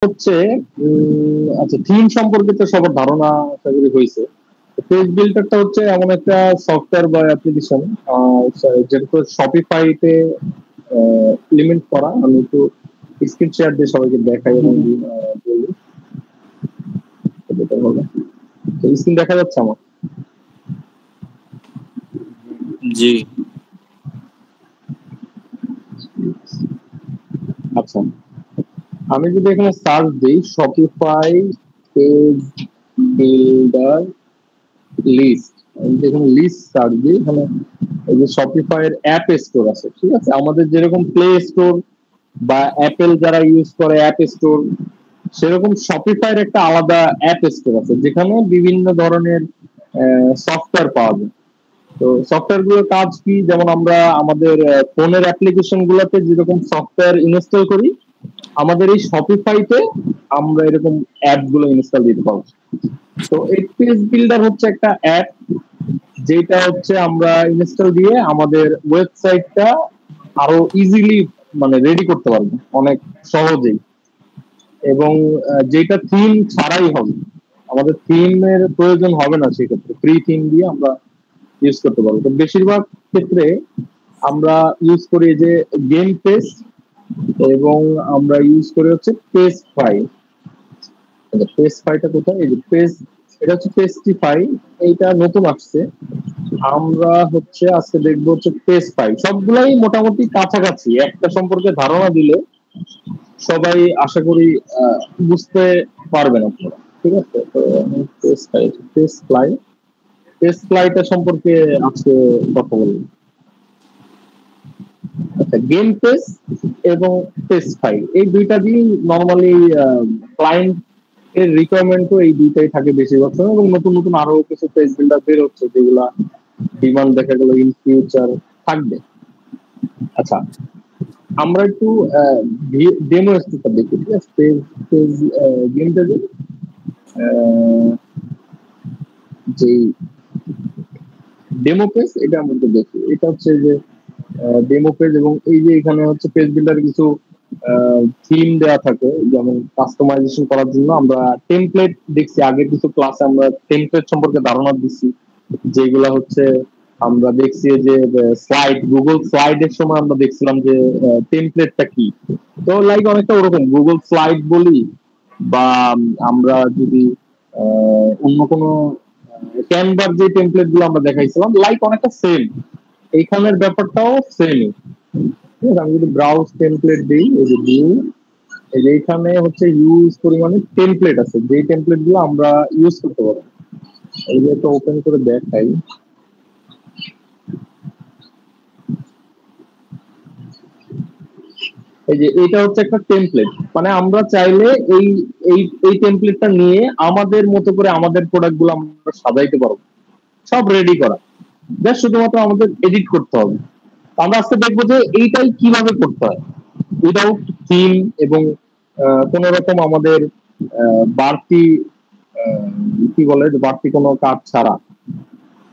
হচ্ছে আচ্ছা, থিম সম্পর্কে তো সবার ধারণা আশা করি হয়েছে। পেজ বিল্ডারটা হচ্ছে এমন একটা সফটওয়্যার বা অ্যাপ্লিকেশন, যেটা শপিফাইতে ইমপ্লিমেন্ট করা। আমি একটু স্ক্রিন শেয়ার দিয়ে সবাইকে দেখাই এবং বলি। স্ক্রিন দেখা যাচ্ছে আমার? জি। আচ্ছা, আমি যদি এখানে সার্চ দিই শপিফাই পেজ বিল্ডার লিস্ট, আমি এখানে লিস্ট সার্চ দিই, এখানে এই যে শপিফাই এর অ্যাপ স্টোর আছে, ঠিক আছে? আমাদের যেরকম প্লে স্টোর বা অ্যাপেল যারা ইউজ করে অ্যাপ স্টোর, সেরকম শপিফাই এর একটা আলাদা অ্যাপ স্টোর আছে যেখানে বিভিন্ন ধরনের সফটওয়্যার পাওয়া যায়। তো সফটওয়্যার গুলোর কাজ কি, যেমন আমরা আমাদের ফোনের অ্যাপ্লিকেশন গুলোতে যেরকম সফটওয়্যার ইনস্টল করি, আমাদের এই শপিফাইতে আমরা এরকম অ্যাপ গুলো ইনস্টল দিতে পারবো। তো এই পেজ বিল্ডার হচ্ছে একটা অ্যাপ, যেটা হচ্ছে আমরা ইনস্টল দিয়ে আমাদের ওয়েবসাইটটা আরো ইজিলি মানে রেডি করতে পারবো অনেক সহজেই, এবং যেটা থিম ছাড়াই হবে, আমাদের থিমের প্রয়োজন হবে না, সেক্ষেত্রে ফ্রি থিম দিয়ে আমরা ইউজ করতে পারবো। তো বেশিরভাগ ক্ষেত্রে আমরা ইউজ করি যে গেম পেজ, এবং আমরা ইউজ করি হচ্ছে পেজ ফাই। পেজ ফাইটা কোথায়? এই যে পেজ, এটা হচ্ছে পেস্টিফাই, এইটা নতুন আসছে। আমরা হচ্ছে আজকে দেখবো হচ্ছে পেজ ফাই। সবগুলাই মোটামুটি কাছাকাছি, একটা সম্পর্কে ধারণা দিলে সবাই আশা করি বুঝতে পারবেন আপনারা, ঠিক আছে? তো পেজ ফাই, পেজ ফ্লাই, পেজ ফ্লাইটা সম্পর্কে আজকে কথা বলবো। আচ্ছা, গেম পেজ এবং পেজ ফাই এই দুইটা দিয়ে নর্মালি ক্লায়েন্ট এর রিকোয়ারমেন্টও এই দুইটাই থাকে বেশিরভাগ সময়, এবং নতুন নতুন আরো কিছু পেজ বিল্ডার বের হচ্ছে যেগুলা ডিমান্ড দেখা গেল ইন ফিউচার থাকবে। আচ্ছা, আমরা একটু ডেমো স্টোরটা দেখি, ঠিক আছে? পেজ পেজ গেমটা যে যে ডেমো পেজ, এটা আমরা একটু দেখি। এটা হচ্ছে যে ডেমো পেজ, এবং এই যে এখানে হচ্ছে পেজ বিল্ডার কিছু থিম দেওয়া থাকে, যেমন কাস্টমাইজেশন করার জন্য আমরা টেমপ্লেট দেখছি। আগের কিছু ক্লাসে আমরা টেমপ্লেট সম্পর্কে ধারণা দিচ্ছি, যেগুলা হচ্ছে আমরা দেখছি যে স্লাইড, গুগল স্লাইডের সময় আমরা দেখছিলাম যে টেমপ্লেটটা কি। তো লাইক অনেকটা ওরকম গুগল স্লাইড বলি, বা আমরা যদি অন্য কোনো ক্যানভার যে টেমপ্লেট গুলো আমরা দেখাইছিলাম, লাইক অনেকটা সেম, এইখানের ব্যাপারটাও সেমই। আমি যদি ব্রাউজ টেমপ্লেট দিই, এই যে ভিউ, এই যে এখানে হচ্ছে ইউজ পরিমাণে টেমপ্লেট আছে, যে টেমপ্লেট গুলো আমরা ইউজ করতে পারবো। এই যে একটা ওপেন করে দেখাই, এই যে এটা হচ্ছে একটা টেমপ্লেট, মানে আমরা চাইলে এই এই এই টেমপ্লেটটা নিয়ে আমাদের মতো করে আমাদের প্রোডাক্ট গুলো আমরা সাজাইতে পারবো, সব রেডি করা, জাস্ট শুধুমাত্র আমাদের এডিট করতে হবে। আমরা আজকে দেখবো যে এইটাই কিভাবে করতে হয় উইদাউট থিম, এবং কোন রকম আমাদের বাড়তি কি বলে বাড়তি কোনো কাজ ছাড়া,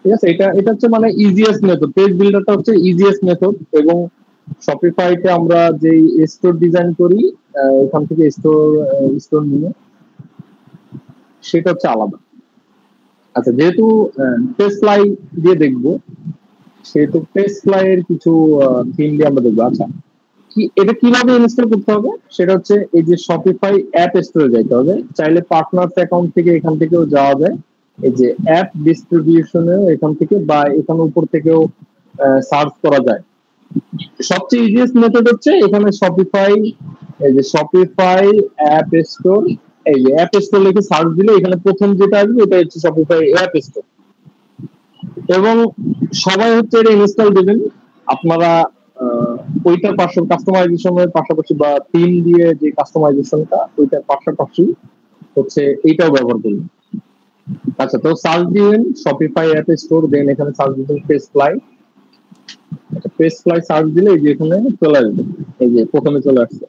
ঠিক আছে? এটা এটা হচ্ছে মানে ইজিয়েস্ট মেথড, পেজ বিল্ডারটা হচ্ছে ইজিয়েস্ট মেথড। এবং শপিফাইতে আমরা যে স্টোর ডিজাইন করি, এখান থেকে স্টোর স্টোর নিয়ে সেটা হচ্ছে আলাদা। আচ্ছা, যেহেতু পেজ ফ্লাই দিয়ে দেখবো, সেহেতু পেজ ফ্লাই এর কিছু থিম দিয়ে আমরা দেখবো। আচ্ছা, কি এটা কিভাবে ইনস্টল করতে হবে, সেটা হচ্ছে এই যে শপিফাই অ্যাপ স্টোরে যাইতে হবে, চাইলে পার্টনার্স অ্যাকাউন্ট থেকে এখান থেকেও যাওয়া যায়, এই যে অ্যাপ ডিস্ট্রিবিউশনেও এখান থেকে, বা এখানে উপর থেকেও সার্চ করা যায়। সবচেয়ে ইজিয়েস্ট মেথড হচ্ছে এখানে শপিফাই, এই যে শপিফাই অ্যাপ স্টোর, এই যে অ্যাপ স্টোর লিখে সার্চ দিলে এখানে প্রথম যেটা আসবে এটা হচ্ছে শপিফাই অ্যাপ স্টোর, এবং সবাই হচ্ছে এটা ইনস্টল দেবেন। আপনারা ওইটার পাশাপাশি কাস্টমাইজেশনের পাশাপাশি, বা থিম দিয়ে যে কাস্টমাইজেশনটা ওইটার পাশাপাশি হচ্ছে এইটাও ব্যবহার করবেন। আচ্ছা, তো সার্চ দিবেন শপিফাই অ্যাপ স্টোর, দেন এখানে সার্চ দিবেন পেজ ফ্লাই। আচ্ছা, পেজ ফ্লাই সার্চ দিলে এই যে এখানে চলে আসবে, এই যে প্রথমে চলে আসছে।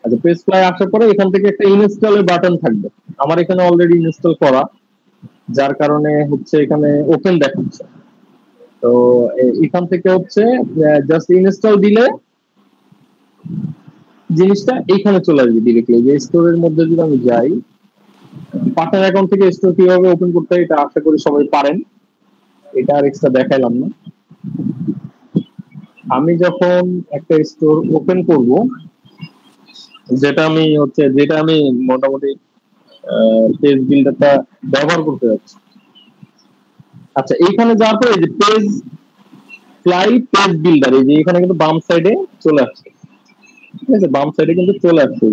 আচ্ছা, পেজ ফ্লাই আসার পরে এখান থেকে একটা ইনস্টলের বাটন থাকবে, আমার এখানে অলরেডি ইনস্টল করা, যার কারণে হচ্ছে এখানে ওপেন দেখাচ্ছে। তো এখান থেকে হচ্ছে জাস্ট ইনস্টল দিলে জিনিসটা এইখানে চলে আসবে ডিরেক্টলি। যে স্টোরের মধ্যে যদি আমি যাই, পার্টনার অ্যাকাউন্ট থেকে স্টোর কিভাবে ওপেন করতে হয় এটা আশা করি সবাই পারেন, এটা আর এক্সট্রা দেখাইলাম না। আমি যখন একটা স্টোর ওপেন করব, যেটা আমি মোটামুটি পেজ বিল্ডারটা ব্যবহার করতে যাচ্ছি। আচ্ছা, এইখানে যাওয়ার পরে যে পেজ ফ্লাই পেজ বিল্ডার, এই যে এখানে কিন্তু বাম সাইডে চলে আসছে, ঠিক আছে, বাম সাইডে কিন্তু চলে আসছে।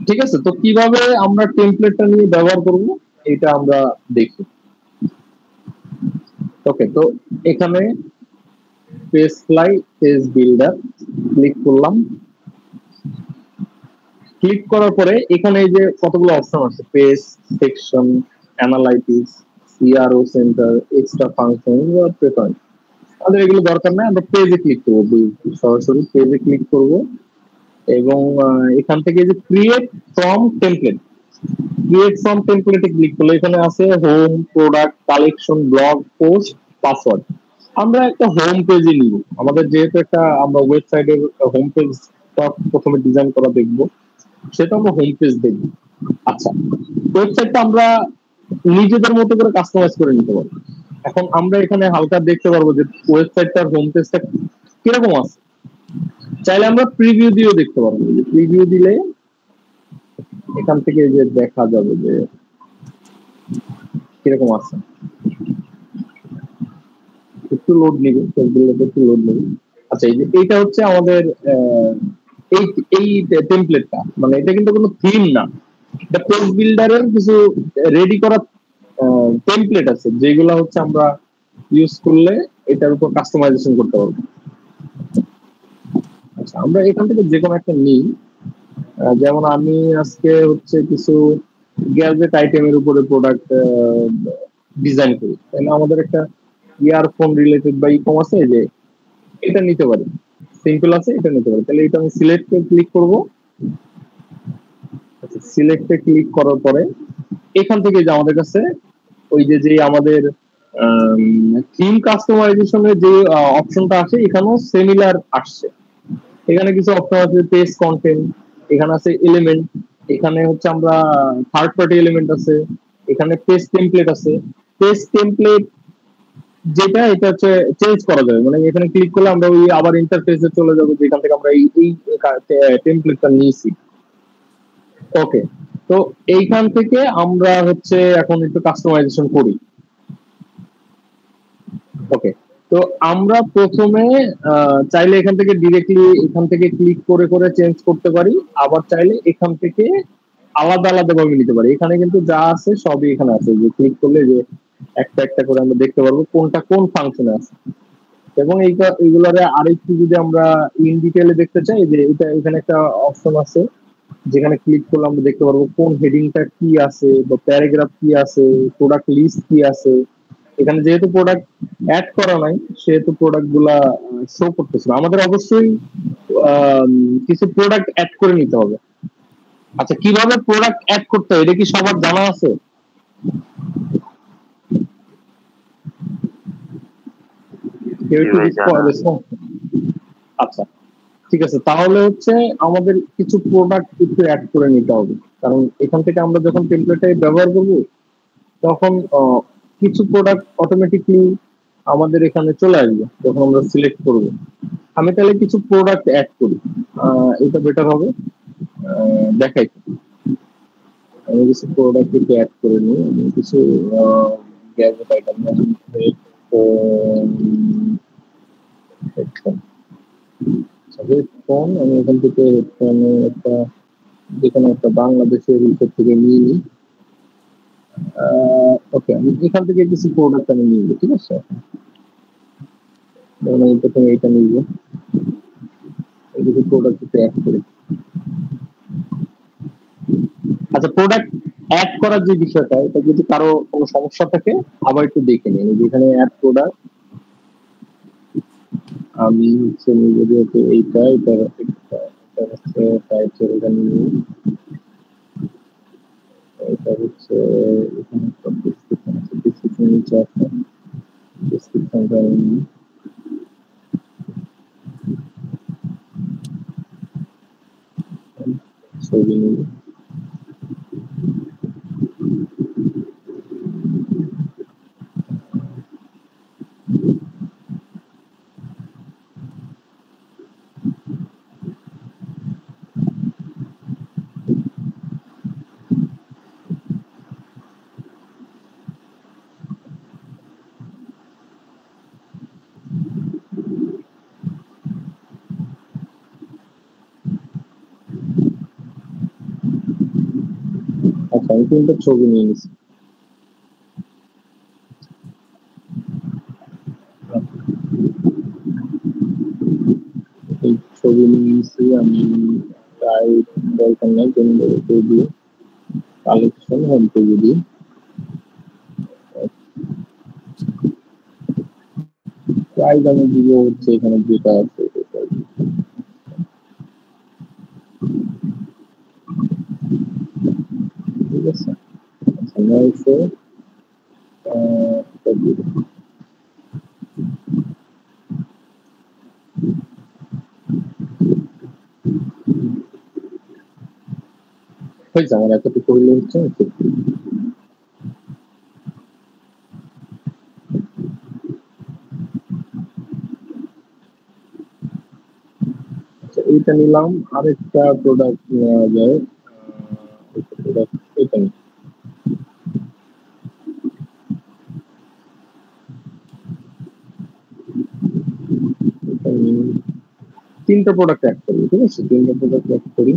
ঠিক আছে, তো কিভাবে আমরা টেমপ্লেটটা নিয়ে ব্যবহার করব এটা আমরা দেখি। ওকে, তো এখানে page fly page builder click করলাম। ক্লিক করার পরে এখানে এই যে কতগুলো অপশন আছে, page, section, analytics, CRO centre, extra function, preference, আমাদের এগুলো দরকার নাই, আমরা পেজে ক্লিক করবো, সরাসরি পেজে ক্লিক করব। এবং এখান থেকে যে create from template, create from টেমপ্লেটে ক্লিক করলে এখানে আছে home, product, collection, blog, post, password. আমরা একটা হোম পেজে নিব, আমাদের যেহেতু একটা আমরা ওয়েবসাইটের হোম পেজ প্রথমে ডিজাইন করা দেখবো, সেটা আমরা হোম পেজ দেখবো। আচ্ছা, ওয়েবসাইটটা আমরা নিজেদের মতো করে কাস্টমাইজ করে নিতে পারবো। এখন আমরা এখানে হালকা দেখতে পারবো যে ওয়েবসাইটটার হোম পেজটা কিরকম আছে। চাইলে আমরা প্রিভিউ দিয়েও দেখতে পারবো, প্রিভিউ দিলে এখান থেকে যে দেখা যাবে যে কিরকম আছে। একটু লোড নিবে, একটু লোড নিবে। আচ্ছা, এই যে এইটা হচ্ছে আমাদের এই এই টেমপ্লেটটা, মানে এটা কিন্তু কোনো থিম না, এটা পেজ বিল্ডারের কিছু রেডি করা টেমপ্লেট আছে, যেগুলো হচ্ছে আমরা ইউজ করলে এটার উপর কাস্টমাইজেশন করতে পারবো। আচ্ছা, আমরা এখান থেকে যে কোনো একটা নিই, যেমন আমি আজকে হচ্ছে কিছু গ্যাজেট আইটেমের উপরে প্রোডাক্ট ডিজাইন করি, তাহলে আমাদের একটা ইয়ারফোন রিলেটেড বা ইকম আছে, যে এটা নিতে পারি, সিম্পল আছে, এটা নিতে পারি। তাহলে এটা আমি সিলেক্টে ক্লিক করব। সিলেক্টে ক্লিক করার পরে এখান থেকে যে আমাদের কাছে ওই যে আমাদের থিম কাস্টমাইজেশনের যে অপশনটা আছে, এখানেও সিমিলার আসছে। এখানে কিছু অপশন আছে, পেজ কন্টেন্ট, এখানে আছে এলিমেন্ট, এখানে হচ্ছে আমরা থার্ড পার্টি এলিমেন্ট আছে, এখানে পেজ টেমপ্লেট আছে। পেজ টেমপ্লেট যেটা, এটা হচ্ছে চেঞ্জ করা যাবে, মানে এখানে ক্লিক করলে আমরা ওই আবার ইন্টারফেসে চলে যাবো যেখান থেকে আমরা এই টেমপ্লেটটা নিয়েছি। ওকে, তো এইখান থেকে আমরা হচ্ছে এখন একটু কাস্টমাইজেশন করি। ওকে, তো আমরা প্রথমে চাইলে এখান থেকে ডিরেক্টলি এখান থেকে ক্লিক করে করে চেঞ্জ করতে পারি, আবার চাইলে এখান থেকে আলাদা আলাদা ভাবে নিতে পারি। এখানে কিন্তু যা আছে সবই এখানে আছে, যে ক্লিক করলে যে একটা একটা করে আমরা দেখতে পারবো কোনটা কোন ফাংশনে আছে। এবং এইগুলারে আরেকটু যদি আমরা ইন ডিটেলে দেখতে চাই, যে এটা এখানে একটা অপশন আছে, যেখানে ক্লিক করলে আমরা দেখতে পারবো কোন হেডিংটা কি আছে, বা প্যারাগ্রাফ কি আছে, প্রোডাক্ট লিস্ট কি আছে। এখানে যেহেতু প্রোডাক্ট অ্যাড করা নাই, সেহেতু প্রোডাক্ট গুলা শো করতেছে না। আমাদের অবশ্যই কিছু প্রোডাক্ট অ্যাড করে নিতে হবে। আচ্ছা, কিভাবে প্রোডাক্ট অ্যাড করতে হয় এটা কি সবার জানা আছে? কেউ একটু আচ্ছা, ঠিক আছে, তাহলে হচ্ছে আমাদের কিছু প্রোডাক্ট একটু অ্যাড করে নিতে হবে, কারণ এখান থেকে আমরা যখন টেমপ্লেটে ব্যবহার করব, তখন কিছু প্রোডাক্ট অটোমেটিকলি আমাদের এখানে চলে আসবে যখন আমরা সিলেক্ট করব। আমি তাহলে কিছু প্রোডাক্ট অ্যাড করি, এটা বেটার হবে। দেখাই, আমি কিছু প্রোডাক্ট একটু অ্যাড করে নিই। আমি কিছু গ্যাজেট আইটেম, হেডফোন, আমি এখান থেকে হেডফোন একটা যেখানে একটা বাংলাদেশের ভিতর থেকে নিয়ে নিই। ওকে, আমি এখান থেকে কিছু প্রোডাক্ট আমি নিয়ে নিই, ঠিক আছে, আমি প্রথমে এইটা নিব, এই কিছু প্রোডাক্ট অ্যাড করি। আচ্ছা, প্রোডাক্ট অ্যাড করার যে বিষয়টা, এটা যদি কারো কোনো সমস্যা থাকে আবার একটু দেখে নিন। যেখানে অ্যাড প্রোডাক্ট, আমি হচ্ছে নিব যেহেতু এইটা, এটা হচ্ছে টাইপের, এখানে এটা হচ্ছে এখানে একটা ডেসক্রিপশন আছে, ডেসক্রিপশন নিচে আছে, ডেসক্রিপশনটা আমি ছবি নিব। আচ্ছা, আমি তিনটা ছবি নিয়ে নিছি। এই ছবি নিয়ে নিছি আমি, প্রায় দরকার নাই, পেজে কালেকশন হোম পেজে দিই। প্রাইস আমি দিব হচ্ছে এখানে যেটা আছে সেটাই। ঠিক আছে, আচ্ছা 900 হয়েছে আমার এতটুকু হইলে হচ্ছে। আচ্ছা, এইটা নিলাম, আরেকটা প্রোডাক্ট নেওয়া যায়। প্রোডাক্ট এটা নিই। এটা নিই। তিনটা প্রোডাক্ট অ্যাড করি, ঠিক আছে, তিনটা প্রোডাক্ট অ্যাড করি।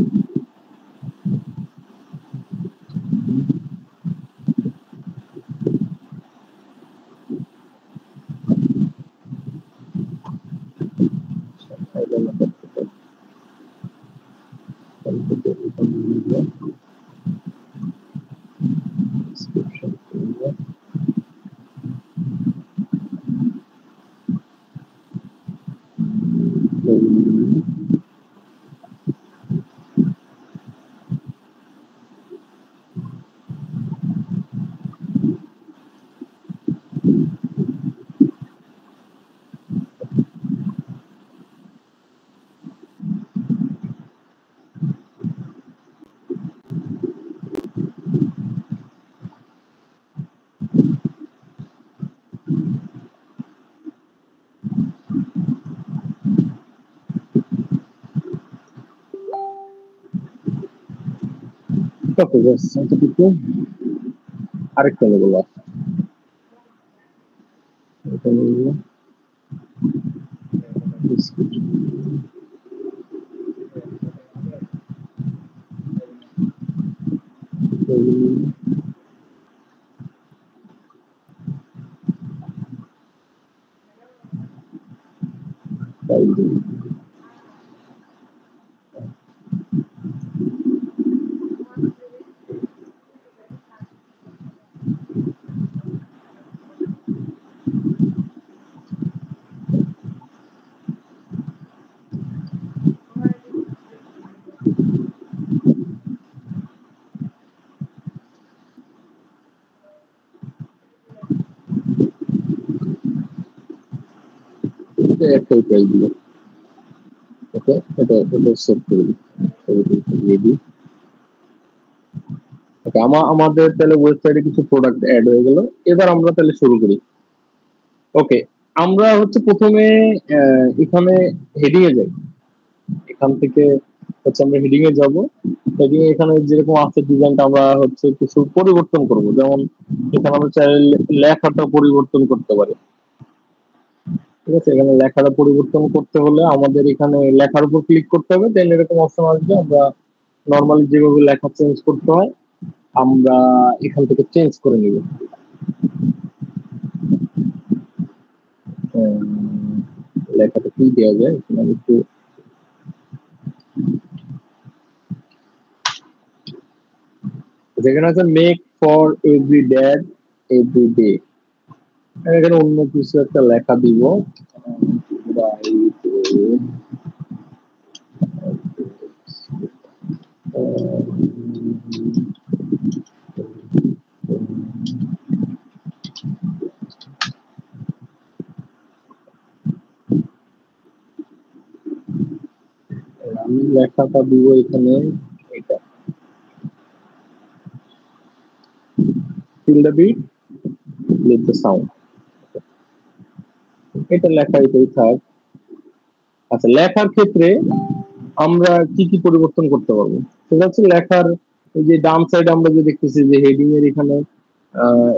ওকে, এতটুকু। আরেকটা নেবো last। এটা নিবো বিস্কুট। একটাই প্রাইস দিল। ওকে, এটা সেভ করে দিই। দিয়ে দিই। ওকে, আমাদের তাহলে ওয়েবসাইটে কিছু প্রোডাক্ট অ্যাড হয়ে গেল। এবার আমরা তাহলে শুরু করি। ওকে, আমরা হচ্ছে প্রথমে এখানে হেডিং এ যাই। এখান থেকে হচ্ছে আমরা হেডিং এ যাব। হেডিং এখানে যেরকম আছে ডিজাইনটা আমরা হচ্ছে কিছু পরিবর্তন করব। যেমন এখানে আমরা চাইলে লেখাটা পরিবর্তন করতে পারি। ঠিক আছে, এখানে লেখাটা পরিবর্তন করতে হলে আমাদের এখানে লেখার উপর ক্লিক করতে হবে, দেন এরকম অপশন আসবে। আমরা নর্মালি যেভাবে লেখা চেঞ্জ করতে হয় আমরা এখান থেকে চেঞ্জ করে নিব। লেখাটা কি দেওয়া যায় এখানে আমি একটু যেখানে আছে make for every dad every day, এখানে অন্য কিছু একটা লেখা দিব। আমি লেখাটা দিব এখানে এটা। Feel the beat, leave the sound. এটা লেখা এটাই থাক। আচ্ছা, লেখার ক্ষেত্রে আমরা কি কি পরিবর্তন করতে পারবো? সেটা হচ্ছে লেখার এই যে ডান সাইডে আমরা যে দেখতেছি যে হেডিং এর এখানে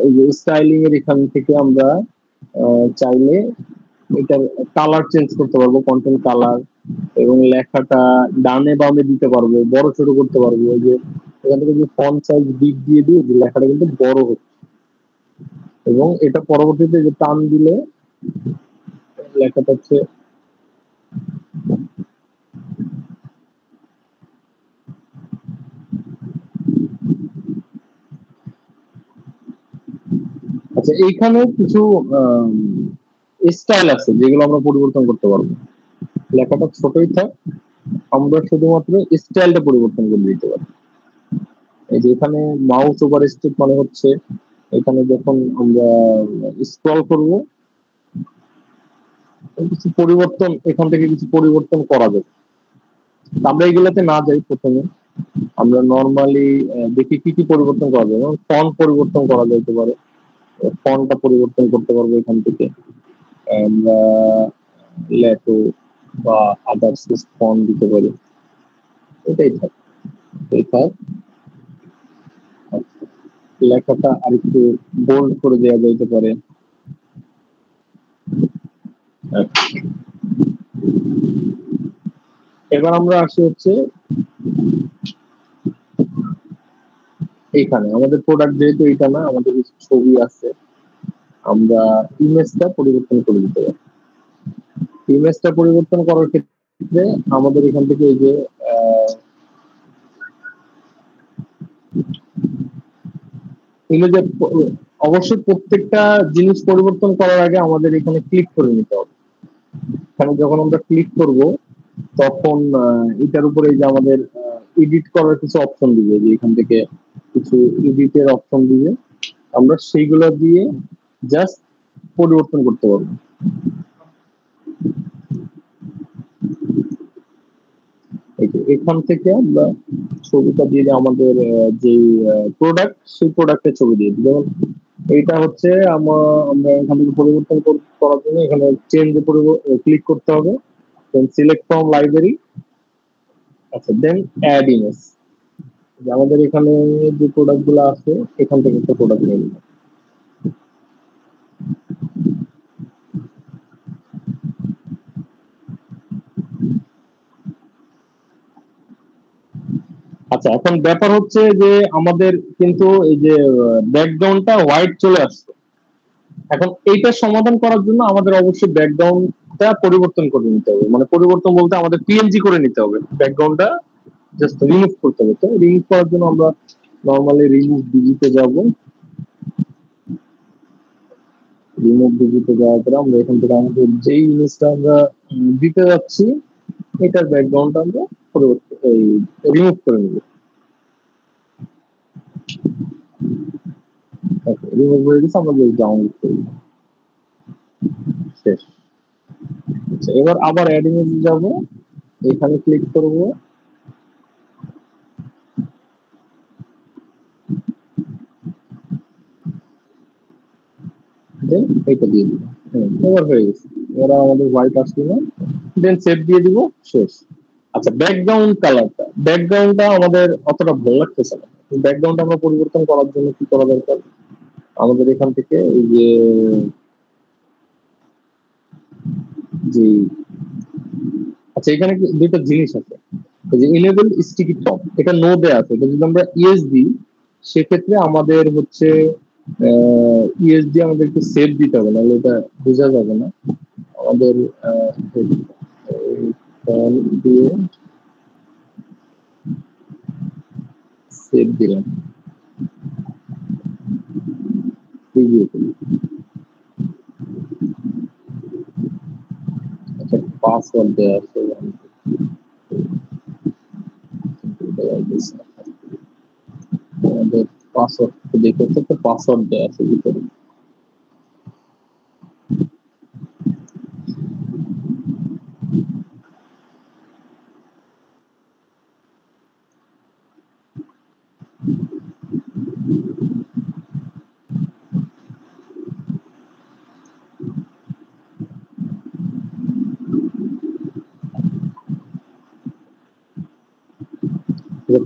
এই যে স্টাইলিং এর এখান থেকে আমরা চাইলে এটার কালার চেঞ্জ করতে পারবো, কন্টেন্ট কালার, এবং লেখাটা ডানে বামে দিতে পারবো, বড় ছোট করতে পারবো। এই যে এখান থেকে যে ফন্ট সাইজ দিক দিয়ে দিয়ে যে লেখাটা কিন্তু বড় হচ্ছে, এবং এটা পরবর্তীতে যে টান দিলে লেখাটা হচ্ছে আচ্ছা, এইখানে কিছু স্টাইল আছে যেগুলো আমরা পরিবর্তন করতে পারবো। লেখাটা ছোটই থাক, আমরা শুধুমাত্র স্টাইলটা পরিবর্তন করে দিতে পারি। এই যে এখানে মাউস ওভার স্টেপ মানে হচ্ছে এখানে যখন আমরা স্ক্রল করব কিছু পরিবর্তন, এখান থেকে কিছু পরিবর্তন করা যাবে। আমরা এগুলোতে না যাই, প্রথমে আমরা নর্মালি দেখি কি কি পরিবর্তন করা যাবে। ফন্ট পরিবর্তন করা যেতে পারে, ফন্টটা পরিবর্তন করতে পারবো এখান থেকে। আমরা লেটো বা আদার্স ফন্ট দিতে পারি। এটাই থাক, এটাই থাক। লেখাটা আরেকটু বোল্ড করে দেওয়া যেতে পারে। এবার আমরা আসি হচ্ছে এইখানে আমাদের প্রোডাক্ট যেহেতু এটা না, আমাদের কিছু ছবি আছে, আমরা ইমেজটা পরিবর্তন করে দিতে পারি। ইমেজটা পরিবর্তন করার ক্ষেত্রে আমাদের এখান থেকে এই যে ইমেজের অবশ্যই প্রত্যেকটা জিনিস পরিবর্তন করার আগে আমাদের এখানে ক্লিক করে নিতে হবে। এখানে যখন আমরা ক্লিক করব তখন এটার উপরে যে আমাদের এডিট করার কিছু অপশন দিবে, যে এখান থেকে কিছু এডিটের অপশন দিবে, আমরা সেইগুলো দিয়ে জাস্ট পরিবর্তন করতে পারবো। এখান থেকে আমরা ছবিটা দিয়ে আমাদের যে প্রোডাক্ট, সেই প্রোডাক্টের ছবি দিয়ে দিই। যেমন এইটা হচ্ছে আমরা এখান থেকে পরিবর্তন করার জন্য এখানে চেঞ্জ ক্লিক করতে হবে, দেন সিলেক্ট ফ্রম লাইব্রেরি, আচ্ছা, দেন অ্যাড ইমেজ। আমাদের এখানে যে প্রোডাক্ট গুলো আছে এখান থেকে একটা প্রোডাক্ট নিয়ে নিলাম। আচ্ছা, এখন ব্যাপার হচ্ছে যে আমাদের কিন্তু এই যে ব্যাকগ্রাউন্ডটা হোয়াইট চলে আসছে। এখন এইটা সমাধান করার জন্য আমাদের অবশ্যই ব্যাকগ্রাউন্ডটা পরিবর্তন করে নিতে হবে। মানে পরিবর্তন বলতে আমাদের পিএনজি করে নিতে হবে, ব্যাকগ্রাউন্ডটা জাস্ট রিমুভ করতে হবে। তো রিমুভ করার জন্য আমরা নর্মালি রিমুভ ডিজিটে যাব। রিমুভ ডিজিটে যাওয়ার পরে আমরা এখান থেকে আমাদের যেই ইমেজটা আমরা দিতে যাচ্ছি এটার ব্যাকগ্রাউন্ডটা আমরা পরিবর্তন রিমুভ করে নেব। রিমুভ হয়ে গেছে, আমরা জাস্ট ডাউনলোড করি, শেষ। আচ্ছা, এবার আবার অ্যাড ইমেজ যাব, এখানে ক্লিক করব, দেন এটা দিয়ে দিব। এবার হয়ে গেছে, এবার আমাদের হোয়াইট আসবে না, দেন সেভ দিয়ে দিব, শেষ। আচ্ছা, ব্যাকগ্রাউন্ডটা আমাদের অতটা ভালো লাগতেছে না। ব্যাকগ্রাউন্ড আমরা পরিবর্তন করার জন্য কি করা দরকার? আমাদের এখান থেকে এই যে যে আচ্ছা, এখানে দুটো জিনিস আছে, এই যে ইনেবল স্টিকি টপ, এটা নো দেয়া আছে। এটা যদি আমরা ইএস দিই সেক্ষেত্রে আমাদের হচ্ছে ইএস দিয়ে আমাদেরকে সেভ দিতে হবে, নাহলে এটা বোঝা যাবে না। আমাদের দিয়ে সেভ দিলাম, প্রিভিউ করি। আচ্ছা, পাসওয়ার্ড দেওয়া আছে, আমাদের পাসওয়ার্ড দেখে তো পাসওয়ার্ড দেওয়া আছে ভিতরে।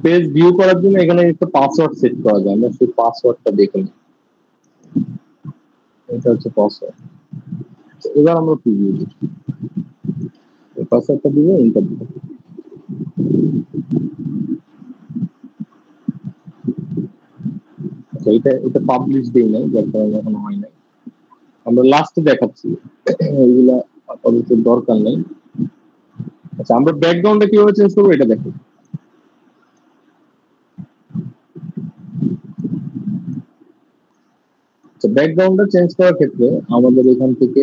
পেজ ভিউ করার জন্য এখানে একটা পাসওয়ার্ড সেট করা যায়, আমরা সেই পাসওয়ার্ডটা দেখে নিই। এটা হচ্ছে পাসওয়ার্ড। এবার আমরা প্রিভিউ দিই, পাসওয়ার্ডটা দিয়ে এন্টার দিব। আচ্ছা, এটা এটা পাবলিশ দেই নাই, যার কারণে এখনো হয় নাই। আমরা লাস্টে দেখাচ্ছি, এগুলা আপাতত দরকার নেই। আচ্ছা, আমরা ব্যাকগ্রাউন্ডটা কিভাবে চেঞ্জ করবো এটা দেখো। আচ্ছা, ব্যাকগ্রাউন্ডটা চেঞ্জ করার ক্ষেত্রে আমাদের এখান থেকে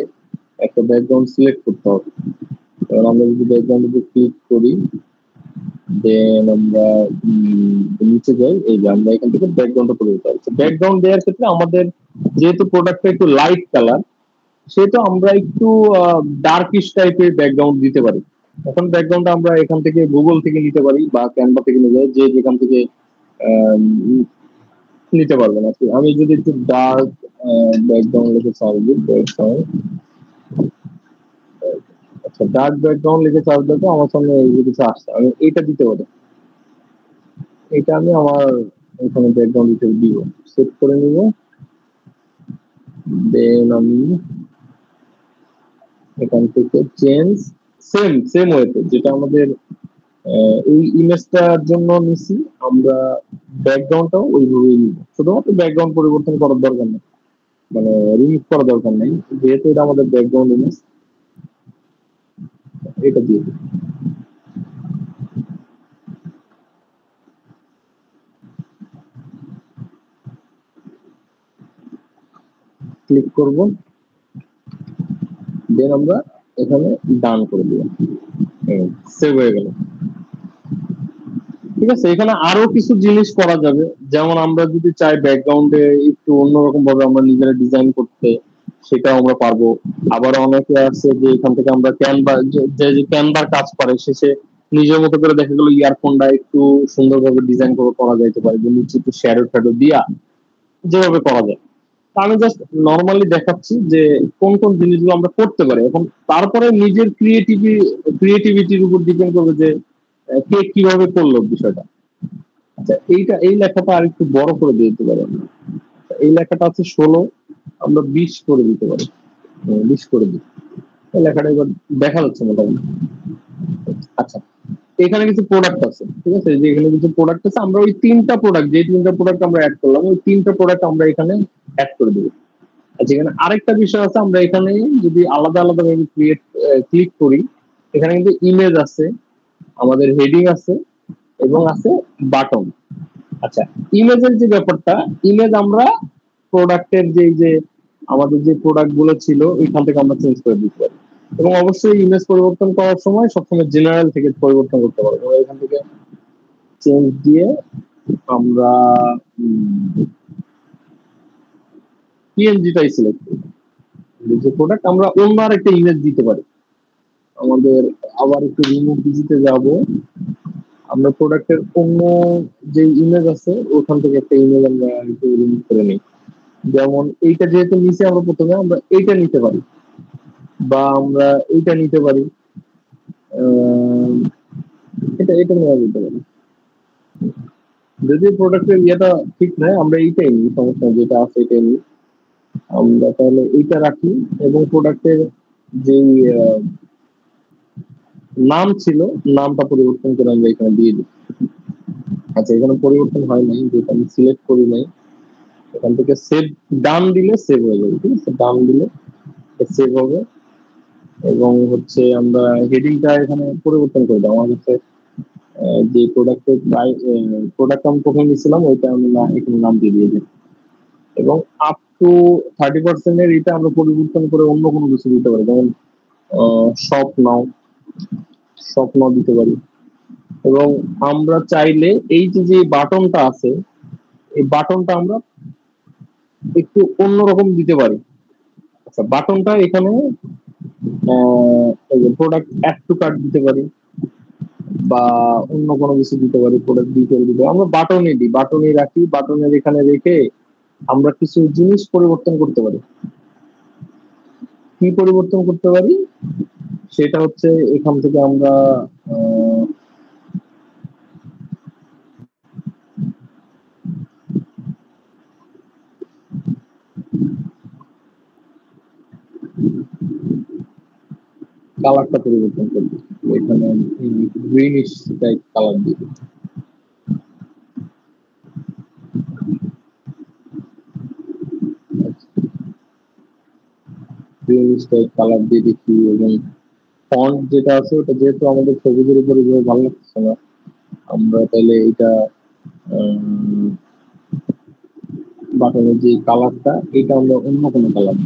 একটা ব্যাকগ্রাউন্ড সিলেক্ট করতে হবে। কারণ আমরা যদি ব্যাকগ্রাউন্ডে ক্লিক করি, দেন আমরা নিচে যাই, এই যে আমরা এখান থেকে ব্যাকগ্রাউন্ডটা করে দিতে পারি। ব্যাকগ্রাউন্ড দেওয়ার ক্ষেত্রে আমাদের যেহেতু প্রোডাক্টটা একটু লাইট কালার, সেহেতু আমরা একটু ডার্কিশ টাইপের ব্যাকগ্রাউন্ড দিতে পারি। এখন ব্যাকগ্রাউন্ডটা আমরা এখান থেকে গুগল থেকে নিতে পারি বা ক্যানভা থেকে নিতে পারি, যে যেখান থেকে নিতে পারবেন আর কি। আমি যদি একটু ডার্ক ব্যাকগ্রাউন্ড লিখে সার্চ দিই, ব্যাকগ্রাউন্ড, আচ্ছা ডার্ক ব্যাকগ্রাউন্ড লিখে সার্চ দিতে আমার সামনে এই যে কিছু আসছে, আমি এইটা দিতে পারি। এটা আমি আমার এখানে ব্যাকগ্রাউন্ড হিসেবে দিব, সেট করে নিব। দেন আমি এখান থেকে চেঞ্জ, সেম সেম ওয়েতে যেটা আমাদের এই ইমেজটার জন্য নিছি, আমরা ব্যাকগ্রাউন্ডটাও ওইভাবেই নিব। শুধুমাত্র ব্যাকগ্রাউন্ড পরিবর্তন করার দরকার নেই, মানে রিমুভ করার দরকার নেই, যেহেতু এটা আমাদের ব্যাকগ্রাউন্ড ইমেজ। এটা দিয়ে ক্লিক করব, দেন আমরা এখানে ডান করে দিব, সেভ হয়ে গেল। ঠিক আছে, এখানে আরো কিছু জিনিস করা যাবে, যেমন আমরা যদি চাই ব্যাকগ্রাউন্ডে একটু অন্যরকম ভাবে আমরা নিজেরা ডিজাইন করতে, সেটাও আমরা পারবো। আবার অনেকে আছে যে এখান থেকে আমরা ক্যানভা, যে ক্যানভার কাজ করে, শেষে নিজের মতো করে দেখা গেলো ইয়ারফোনটা একটু সুন্দরভাবে ডিজাইন করে করা যাইতে পারে, যে নিচে একটু শ্যাডো ট্যাডো দিয়া যেভাবে করা যায়। আমি জাস্ট নর্মালি দেখাচ্ছি যে কোন কোন জিনিসগুলো আমরা করতে পারি। এখন তারপরে নিজের ক্রিয়েটিভিটির উপর ডিপেন্ড করবে যে কে কিভাবে করলো বিষয়টা। আচ্ছা, এই লেখাটা আর একটু বড় করে দিয়ে দিতে পারি আমরা। এই লেখাটা আছে 16, আমরা 20 করে দিতে পারি, 20 করে দিই। এই লেখাটা এবার দেখা যাচ্ছে মোটামুটি। আচ্ছা, এখানে কিছু প্রোডাক্ট আছে, ঠিক আছে, যে এখানে কিছু প্রোডাক্ট আছে, আমরা ওই তিনটা প্রোডাক্ট, যে তিনটা প্রোডাক্ট আমরা অ্যাড করলাম, ওই তিনটা প্রোডাক্ট আমরা এখানে অ্যাড করে দেবো। আচ্ছা, এখানে আরেকটা বিষয় আছে, আমরা এখানে যদি আলাদা আলাদা ভাবে ক্লিক করি, এখানে কিন্তু ইমেজ আছে, আমাদের হেডিং আছে, এবং আছে বাটন। আচ্ছা, ইমেজের যে ব্যাপারটা, ইমেজ আমরা প্রোডাক্টের যে আমাদের যে প্রোডাক্ট গুলো ছিল ওইখান থেকে আমরা চেঞ্জ করে দিতে পারি। এবং অবশ্যই ইমেজ পরিবর্তন করার সময় সবসময় জেনারেল থেকে পরিবর্তন করতে পারবো। এখান থেকে চেঞ্জ দিয়ে আমরা পিএনজিটাই সিলেক্ট করি, যে প্রোডাক্ট আমরা অন্য আর একটা ইমেজ দিতে পারি। আমাদের আবার একটু রিমুভ দিতে যাব, আমরা প্রোডাক্টের অন্য যে ইমেজ আছে ওখান থেকে একটা ইমেজ আমরা একটু রিমুভ করে নিই। যেমন এইটা যেহেতু নিচে, আমরা প্রথমে আমরা এইটা নিতে পারি, বা আমরা এইটা নিতে পারি, এটা এটা নেওয়া যেতে পারে। যদি প্রোডাক্টের ইয়েটা ঠিক নয়, আমরা এইটাই নিই, সমস্যা যেটা আছে এটাই নিই। আমরা তাহলে এইটা রাখি, এবং প্রোডাক্টের যে নাম ছিল, নামটা পরিবর্তন করে আমরা এখানে দিয়ে দিই। আচ্ছা, এখানে পরিবর্তন হয় নাই, যেটা আমি সিলেক্ট করি নাই। এখান থেকে সেভ, ডান দিলে সেভ হয়ে যাবে, ঠিক আছে, ডান দিলে সেভ হবে। এবং হচ্ছে আমরা হেডিংটা এখানে পরিবর্তন করে দেবো। আমার হচ্ছে যে প্রোডাক্ট আমি প্রথমে নিয়েছিলাম ওইটা আমি এখানে নাম দিয়ে দিয়েছি। এবং আপ টু 30% এর এটা আমরা পরিবর্তন করে অন্য কোনো কিছু দিতে পারি, যেমন স্বপ্ন দিতে পারি। এবং আমরা চাইলে এই যে বাটনটা আছে, এই বাটনটা আমরা একটু অন্যরকম দিতে পারি। আচ্ছা, বাটনটা এখানে প্রোডাক্ট অ্যাড টু কার্ট দিতে পারি, বা অন্য কোনো কিছু দিতে পারি, প্রোডাক্ট ডিটেল দিতে আমরা বাটনে দিই, বাটনে রাখি, বাটনের এখানে রেখে আমরা কিছু জিনিস পরিবর্তন করতে পারি। কি পরিবর্তন করতে পারি সেটা হচ্ছে এখান থেকে আমরা কালারটা পরিবর্তন করবো, এখানে গ্রিনিশ টাইপ কালার দিয়ে দিচ্ছি। গ্রিনিশ টাইপ কালার দিয়ে দিচ্ছি, এবং ফন্ট যেটা আছে ওটা যেহেতু আমাদের সবুজের উপরে ভালো লাগছে না, আমরা তাহলে এটা বাটনের যে কালারটা এটা আমরা অন্য কোনো কালার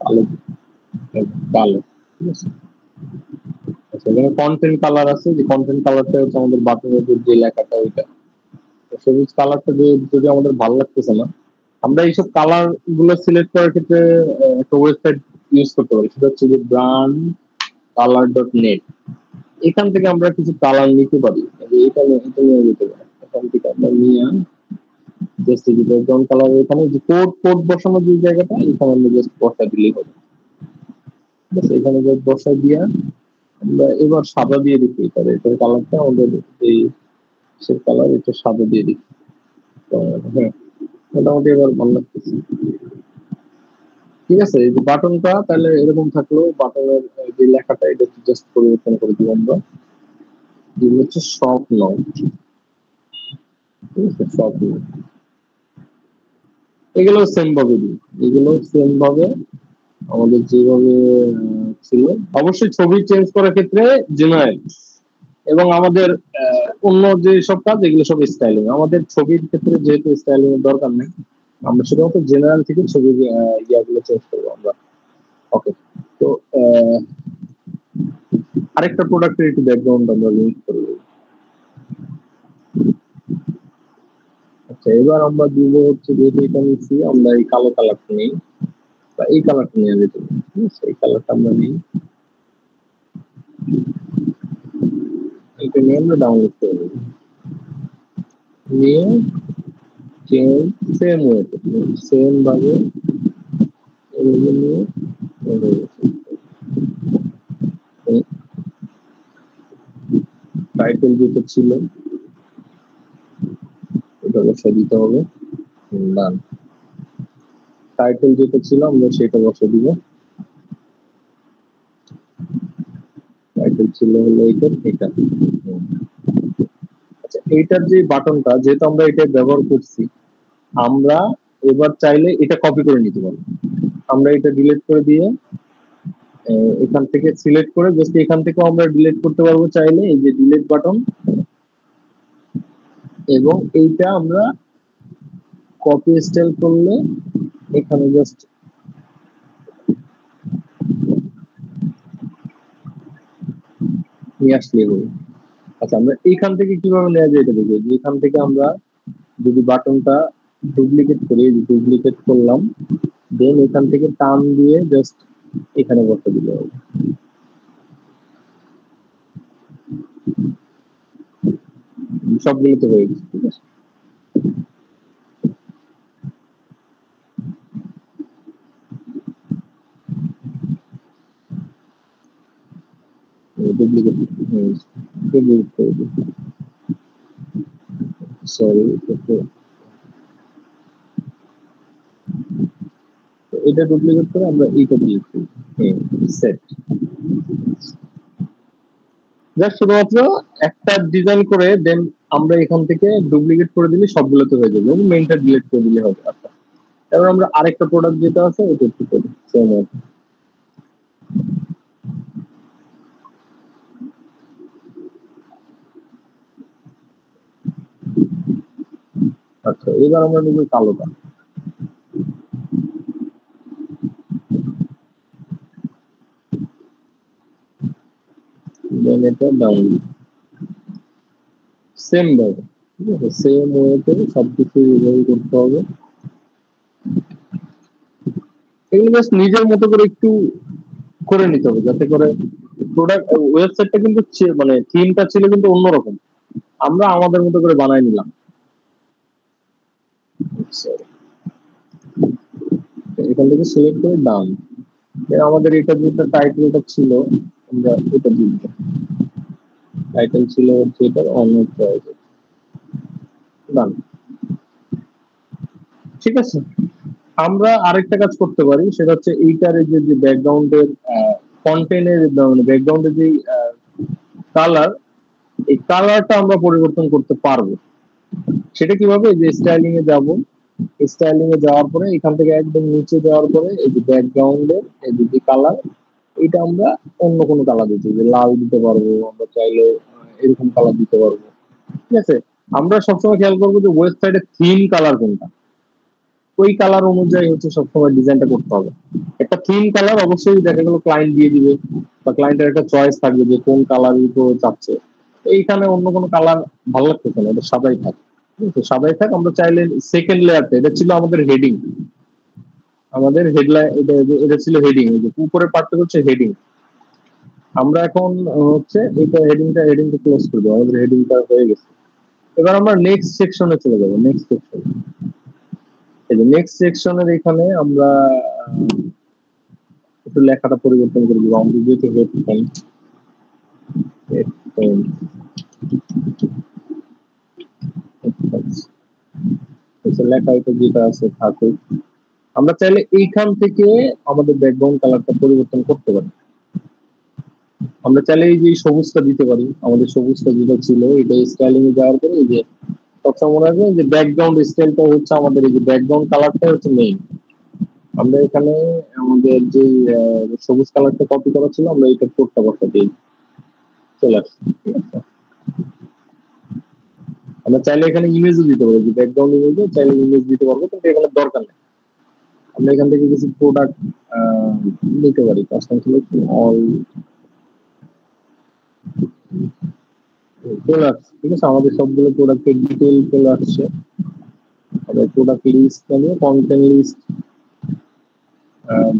কালো, কালো, ঠিক আছে। আচ্ছা, এখানে কন্টেন্ট কালার আছে, যে কন্টেন্ট কালারটা হচ্ছে আমাদের বাটনের যে লেখাটা ওইটা। সবুজ কালারটা যদি আমাদের ভালো লাগতেছে না, আমরা এইসব কালার গুলো সিলেক্ট করার ক্ষেত্রে একটা ওয়েবসাইট ইউজ করতে পারি, সেটা হচ্ছে যে ব্র্যান্ড কালার ডট নেট। এখান থেকে আমরা কিছু কালার নিতে পারি, এটা নিয়ে যেতে পারি। এখান থেকে আমরা নিয়ে জাস্ট এই যে ব্যাকগ্রাউন্ড কালার, এখানে যে কোড বসানোর যে জায়গাটা, এখানে আমরা জাস্ট বসা দিলেই হবে। ঠিক আছে, এখানে জাস্ট বসা দিয়া আমরা এবার সাদা দিয়ে দিচ্ছি, এটার কালারটা আমাদের এই সে কালার, এটা সাদা দিয়ে দিচ্ছি। হ্যাঁ, মোটামুটি এবার ভালো লাগতেছে। ঠিক আছে, এই যে বাটনটা তাহলে এরকম থাকলো, বাটনের যে লেখাটা এটা জাস্ট পরিবর্তন করে দিব আমরা, এগুলো হচ্ছে সব নয়। ঠিক আছে, সব নয়, এগুলো সেম ভাবে দিই, এগুলো সেম ভাবে আমাদের যেভাবে ছিল। অবশ্যই ছবি চেঞ্জ করার ক্ষেত্রে জেনারেল, এবং আমাদের অন্য যে সব কাজ এগুলো সব স্টাইলিং। আমাদের ছবির ক্ষেত্রে যেহেতু স্টাইলিং এর দরকার নেই, আমরা শুধুমাত্র জেনারেল থেকে ছবির ইয়াগুলো চেঞ্জ করবো আমরা। ওকে, তো আরেকটা প্রোডাক্টের একটু ব্যাকগ্রাউন্ড আমরা লিঙ্ক করে দেবো। আচ্ছা, এবার আমরা দিব হচ্ছে, যেহেতু এটা নিচ্ছি আমরা এই কালো কালারটা নেই, বা এই কালারটা নিয়ে যেতে পারি। ঠিক আছে, এই কালারটা আমরা নিই, এটা নিয়ে আমরা ডাউনলোড করে নেব, নিয়ে সেম ওয়েতে সেম ভাবে এগুলো নিয়ে টাইটেল যেটা ছিল এটা বসে দিতে হবে। ডান, টাইটেল যেটা ছিল আমরা সেটা বসে দিব। টাইটেল ছিল হলো এটা। আচ্ছা, এইটার যে বাটনটা, যেহেতু আমরা এটা ব্যবহার করছি, আমরা এবার চাইলে এটা কপি করে নিতে পারি। আমরা এটা ডিলিট করে দিয়ে এখান থেকে সিলেক্ট করে জাস্ট এখান থেকেও আমরা ডিলিট করতে পারবো চাইলে, এই যে ডিলিট বাটন, এবং এইটা আমরা কপি স্টাইল করলে এখানে জাস্ট নিয়ে আসলে হবে। আচ্ছা, আমরা এইখান থেকে কিভাবে নেওয়া যায় এটা দেখি। এখান থেকে আমরা যদি বাটনটা ডুপ্লিকেট করি, ডুপ্লিকেট করলাম, দেন এখান থেকে টান দিয়ে জাস্ট এখানে বসে দিতে হবে। সবগুলোতে হয়ে গেছে। ঠিক আছে, ডুপ্লিকেট ডুপ্লিকেট করে দিই, সরি। এটা ডুপ্লিকেট করে আমরা এইটা ডিলিট করি, সেট। জাস্ট শুধুমাত্র একটা ডিজাইন করে দেন আমরা এখান থেকে ডুপ্লিকেট করে দিলে সবগুলোতে হয়ে যাবে, এবং মেইনটা ডিলিট করে দিলে হবে। আচ্ছা, এবার আমরা আরেকটা প্রোডাক্ট যেটা আছে ওটা একটু করি সেম। আচ্ছা, এবার আমরা নিব কালোটা, দেন এটা ডাউন, সেম ভাবে। ঠিক আছে, সেম ওয়েতে সবকিছু এভাবে করতে হবে। এগুলো জাস্ট নিজের মতো করে একটু করে নিতে হবে, যাতে করে প্রোডাক্ট ওয়েবসাইটটা কিন্তু মানে থিমটা ছিল কিন্তু অন্যরকম, আমরা আমাদের মতো করে বানাই নিলাম। এখান থেকে সিলেক্ট করে ডান। আমাদের এটা যেটা টাইটেলটা ছিল, আমরা এটা দিব। টাইটেল ছিল হচ্ছে এটা অন্য প্রাইভেট, ডান। ঠিক আছে, আমরা আরেকটা কাজ করতে পারি, সেটা হচ্ছে এইটার যে ব্যাকগ্রাউন্ডের কন্টেন্টের মানে ব্যাকগ্রাউন্ডের যে কালার, এই কালারটা আমরা পরিবর্তন করতে পারবো। সেটা কিভাবে, যে স্টাইলিং এ যাব, স্টাইলিং এ যাওয়ার পরে এখান থেকে একদম নিচে যাওয়ার পরে এই যে ব্যাকগ্রাউন্ডের এই যে কালার, এটা আমরা অন্য কোনো কালার দিতে, যে লাল দিতে পারবো, আমরা চাইলে এরকম কালার দিতে পারবো। ঠিক আছে, আমরা সবসময় খেয়াল করবো যে ওয়েবসাইটের থিম কালার কোনটা, ওই কালার অনুযায়ী হচ্ছে সবসময় ডিজাইনটা করতে হবে। একটা থিম কালার অবশ্যই দেখা গেল ক্লায়েন্ট দিয়ে দিবে, বা ক্লায়েন্টের একটা চয়েস থাকবে যে কোন কালার চাচ্ছে। এইখানে অন্য কোনো কালার ভালো লাগতেছে না, এটা সাদাই থাক, সাদাই থাক। আমরা চাইলে সেকেন্ড লেয়ারটা, এটা ছিল আমাদের হেডিং, আমাদের হেডলাইন, এটা ছিল হেডিং, উপরের পার্টটা হচ্ছে হেডিং। আমরা এখন হচ্ছে এটা হেডিংটা ক্লোজ করে দেবো, আমাদের হেডিংটা হয়ে গেছে। এবার আমরা নেক্সট সেকশনে চলে যাবো। নেক্সট সেকশন, এই যে নেক্সট সেকশনের এখানে আমরা একটু লেখাটা পরিবর্তন করে দিব। আমাদের যেহেতু হেডফোন, লেখা এটা যেটা আছে থাকুক। আমরা চাইলে এইখান থেকে আমাদের ব্যাকগ্রাউন্ড কালারটা পরিবর্তন করতে পারি। আমরা চাইলে এই যে সবুজটা দিতে পারি, আমাদের সবুজটা যেটা ছিল এটা স্টাইলিং এ যাওয়ার পরে এই যে সবসময় মনে রাখবেন যে ব্যাকগ্রাউন্ড স্টাইলটা হচ্ছে আমাদের, এই যে ব্যাকগ্রাউন্ড কালারটা হচ্ছে মেইন। আমরা এখানে আমাদের যে সবুজ কালারটা কপি করা ছিল, আমরা এটা কোডটা বসাতে চলে আসছি। ঠিক আছে, আমরা চাইলে এখানে ইমেজও দিতে পারবো, যে ব্যাকগ্রাউন্ড ইমেজও চাইলে ইমেজ দিতে পারবো, কিন্তু এখানে দরকার নেই। আমরা এখান থেকে কিছু প্রোডাক্ট নিতে পারি, কাস্টম সিলেক্ট অল চলে আসছে। ঠিক আছে, আমাদের সবগুলো প্রোডাক্টের ডিটেল চলে আসছে। প্রোডাক্ট লিস্ট মানে কন্টেন্ট লিস্ট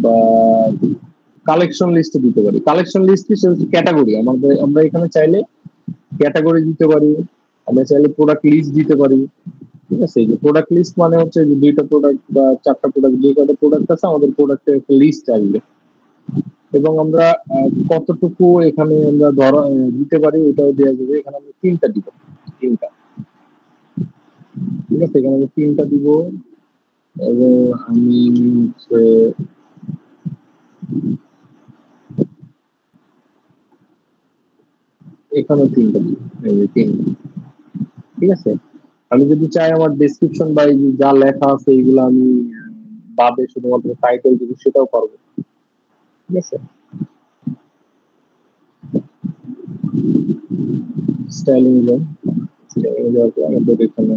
বা কালেকশন লিস্ট দিতে পারি। কালেকশন লিস্ট কি, সেটা ক্যাটাগরি। আমাদের আমরা এখানে চাইলে ক্যাটাগরি দিতে পারি, আমরা চাইলে প্রোডাক্ট লিস্ট দিতে পারি। ঠিক আছে, এই যে প্রোডাক্ট লিস্ট মানে হচ্ছে যে 2টা প্রোডাক্ট বা 4টা প্রোডাক্ট, যে কটা প্রোডাক্ট আছে আমাদের প্রোডাক্টের একটা লিস্ট আসবে, এবং আমরা কতটুকু এখানে আমরা ধরা দিতে পারি ওটাও দেওয়া যাবে। এখানে আমরা 3টা দিব, 3টা। ঠিক আছে, এখানে আমি 3টা দিব, এবং আমি এখানে 3টা দিব, এই যে 3টা। ঠিক আছে, আমি যদি চাই আমার ডেসক্রিপশন বা এই যে যা লেখা আছে এইগুলো আমি বাদে শুধুমাত্র টাইটেল দিব, সেটাও পারবো। ঠিক আছে, স্টাইলিং যাওয়ার পর আমাদের এখানে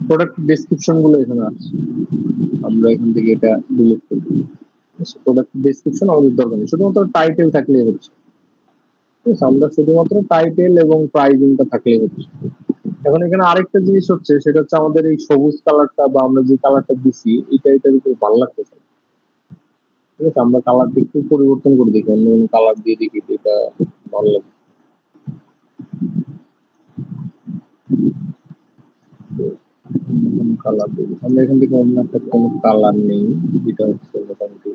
প্রোডাক্ট ডেসক্রিপশন গুলো এখানে আছে, আমরা এখান থেকে এটা ডিলিট করে দিই। প্রোডাক্ট ডেসক্রিপশন আমাদের দরকার নেই, শুধুমাত্র টাইটেল থাকলেই হচ্ছে। ঠিক আছে, আমরা শুধুমাত্র টাইটেল এবং প্রাইজিংটা থাকলেই হচ্ছে। এখন এখানে আরেকটা জিনিস হচ্ছে, সেটা হচ্ছে আমাদের এই সবুজ কালারটা বা আমরা যে কালারটা দিছি, এটার উপর ভালো লাগতেছে। ঠিক আছে, আমরা কালার একটু পরিবর্তন করে দেখি, অন্য কোনো কালার দিয়ে দেখি যেটা ভালো লাগে। কালার দিই, আমরা এখান থেকে অন্য একটা কোনো কালার নেই, যেটা হচ্ছে মোটামুটি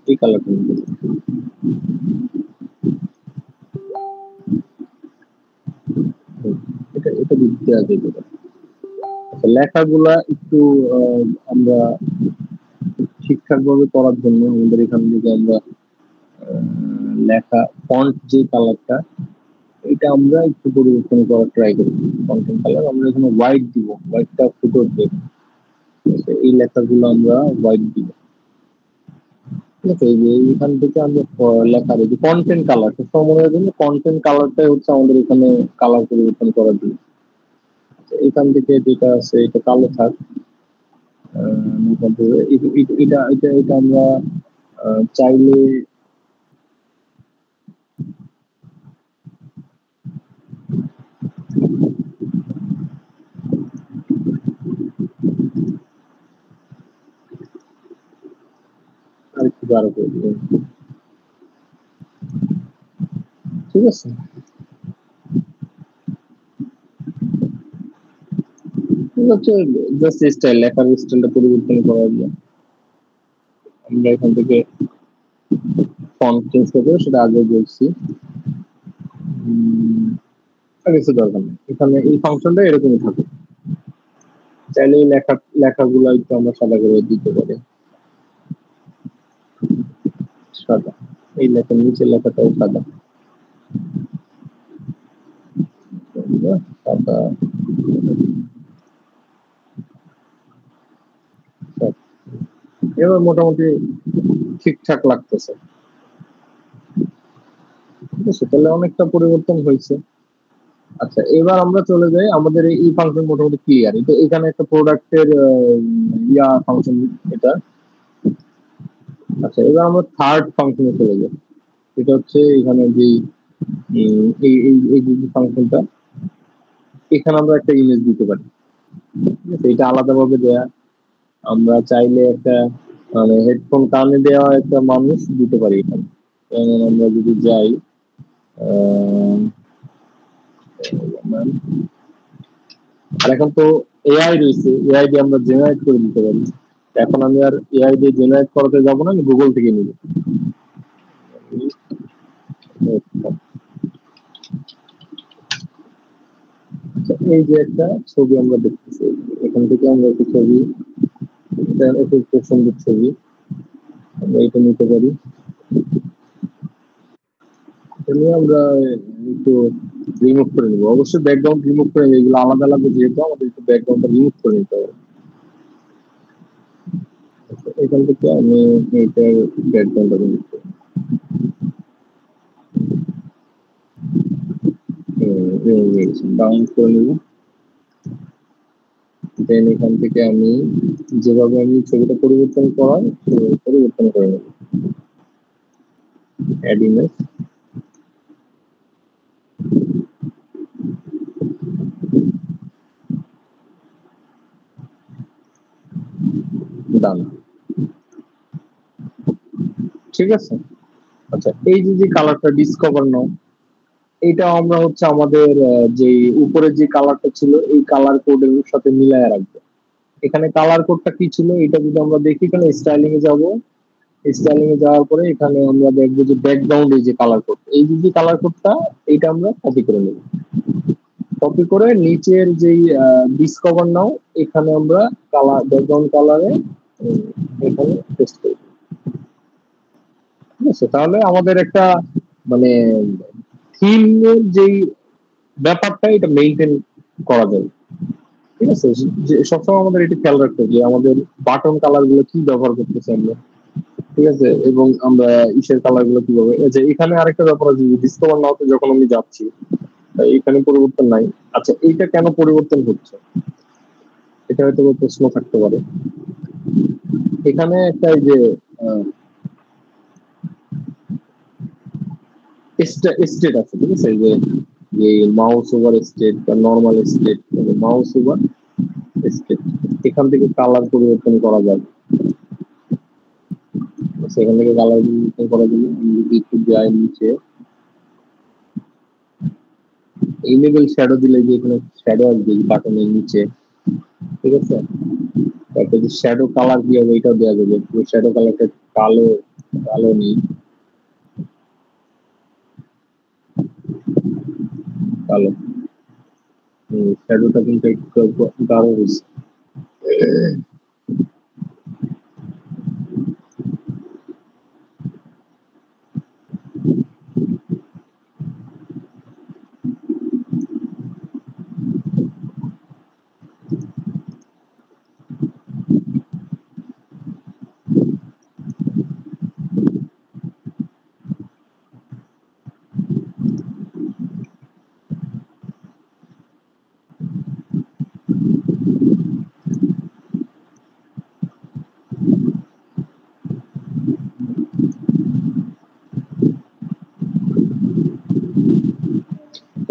এই কালারটা নিতে পারি। এটা এটা দিতে আছে। আচ্ছা, লেখাগুলা একটু আমরা ঠিকঠাক ভাবে করার জন্য আমাদের এখান থেকে আমরা লেখা ফন্ট যে কালারটা, এটা আমরা একটু পরিবর্তন করার ট্রাই করি। কন্টেন্ট কালার আমরা এখানে হোয়াইট দিব, হোয়াইটটা ফুটে উঠবে। এই লেখাগুলো আমরা হোয়াইট দিব। ঠিক আছে, এই যে এখান থেকে আমরা লেখা দিই কন্টেন্ট কালার, সময়ের জন্য কন্টেন্ট কালারটাই হচ্ছে আমাদের এখানে কালার পরিবর্তন করার জন্য। এখান থেকে যেটা আছে এটা কালো থাক, এটা এটা এটা আমরা চাইলে আরেকটু গাঢ় করে দিব। ঠিক আছে, হচ্ছে জাস্ট স্টাইল, লেখার স্টাইলটা পরিবর্তন করার জন্য আমরা এখান থেকে ফন্ট চেঞ্জ করবো, সেটা আগে বলছি। আর কিছু দরকার নেই, এখানে এই ফাংশনটা এরকমই থাকে। চাইলে এই লেখাগুলো একটু আমরা সাদা করে দিতে পারি, সাদা। এই লেখার নিচের লেখাটাও সাদা, সাদা। এবার মোটামুটি ঠিকঠাক লাগতেছে। ঠিক আছে, তাহলে অনেকটা পরিবর্তন হয়েছে। আচ্ছা, এবার আমরা চলে যাই, আমাদের এই ফাংশন মোটামুটি ক্লিয়ার। এটা এখানে একটা প্রোডাক্টের ফাংশন এটা। আচ্ছা, এবার আমরা থার্ড ফাংশনে চলে যাই। এটা হচ্ছে এখানে যে এই এই এই যে ফাংশনটা, এখানে আমরা একটা ইমেজ দিতে পারি। ঠিক আছে, এটা আলাদাভাবে দেয়া। আমরা চাইলে একটা মানে হেডফোন কানে দেওয়া একটা মানুষ দিতে পারি এখানে। যেমন আমরা যদি যাই আর এখন তো এআই রয়েছে, এআই দিয়ে আমরা জেনারেট করে দিতে পারি। এখন আমি আর এআই দিয়ে জেনারেট করাতে যাবো না, আমি গুগল থেকে নিব। এই যে একটা ছবি আমরা দেখতেছি, এখান থেকে আমরা একটা ছবি, এটা একটা সুন্দর ছবি, আমরা এটা নিতে পারি। এটা নিয়ে আমরা একটু রিমুভ করে নিবো, অবশ্যই ব্যাকগ্রাউন্ড রিমুভ করে নিবো, এগুলো আলাদা আলাদা যেহেতু আমাদের একটু ব্যাকগ্রাউন্ডটা রিমুভ করে নিতে হবে। এখান থেকে আমি এটার ব্যাকগ্রাউন্ডটা রিমুভ করি, ডাউন করে নিব। দেন এখান থেকে আমি যেভাবে আমি ছবিটা পরিবর্তন করাই পরিবর্তন করে নেব। অ্যাড ইমেজ, ডান। ঠিক আছে, আচ্ছা, এই যে কালারটা ডিসকভার নাও, এটা আমরা হচ্ছে আমাদের যে উপরে যে কালারটা ছিল এই কালার কোডের সাথে মিলায় রাখবো। এখানে কালার কোডটা কি ছিল এটা যদি আমরা দেখি, এখানে স্টাইলিং এ যাব, স্টাইলিং এ যাওয়ার পরে এখানে আমরা দেখবো যে ব্যাকগ্রাউন্ড এই যে কালার কোড, এই যে কালার কোডটা এইটা আমরা কপি করে নেব। কপি করে নিচের যেই ডিসকভার নাও, এখানে আমরা কালার ব্যাকগ্রাউন্ড কালারে এখানে পেস্ট করি। ঠিক আছে, তাহলে আমাদের একটা মানে থিমের যেই ব্যাপারটা এটা মেইনটেইন করা যায়। ঠিক আছে, যে সবসময় আমাদের এটা খেয়াল রাখতে হবে যে আমাদের বাটন কালার গুলো কি ব্যবহার করতেছি আমরা। ঠিক আছে, এবং আমরা ইসের কালার গুলো কিভাবে, যে এখানে আরেকটা ব্যাপার আছে, ডিসকভার নাওতে যখন আমি যাচ্ছি এখানে পরিবর্তন নাই। আচ্ছা, এইটা কেন পরিবর্তন হচ্ছে, এটা হয়তো প্রশ্ন থাকতে পারে। এখানে একটা যে স্টেট আছে, ঠিক আছে, যে মাউস ওভার স্টেট বা normal state, mouse over state, এখান থেকে কালার পরিবর্তন করা যায়। সেখান থেকে কালার করা যাবে। যদি একটু যাই নিচে, এই লেভেল শ্যাডো দিলে যে এখানে শ্যাডো আসবে বাটনের নিচে, ঠিক আছে। তারপরে যে শ্যাডো কালার কি হবে এটাও দেওয়া যাবে। পুরো শ্যাডো কালারটা কালো কালো নেই, কালো। শ্যাডোটা কিন্তু একটু গাঢ় হয়েছে।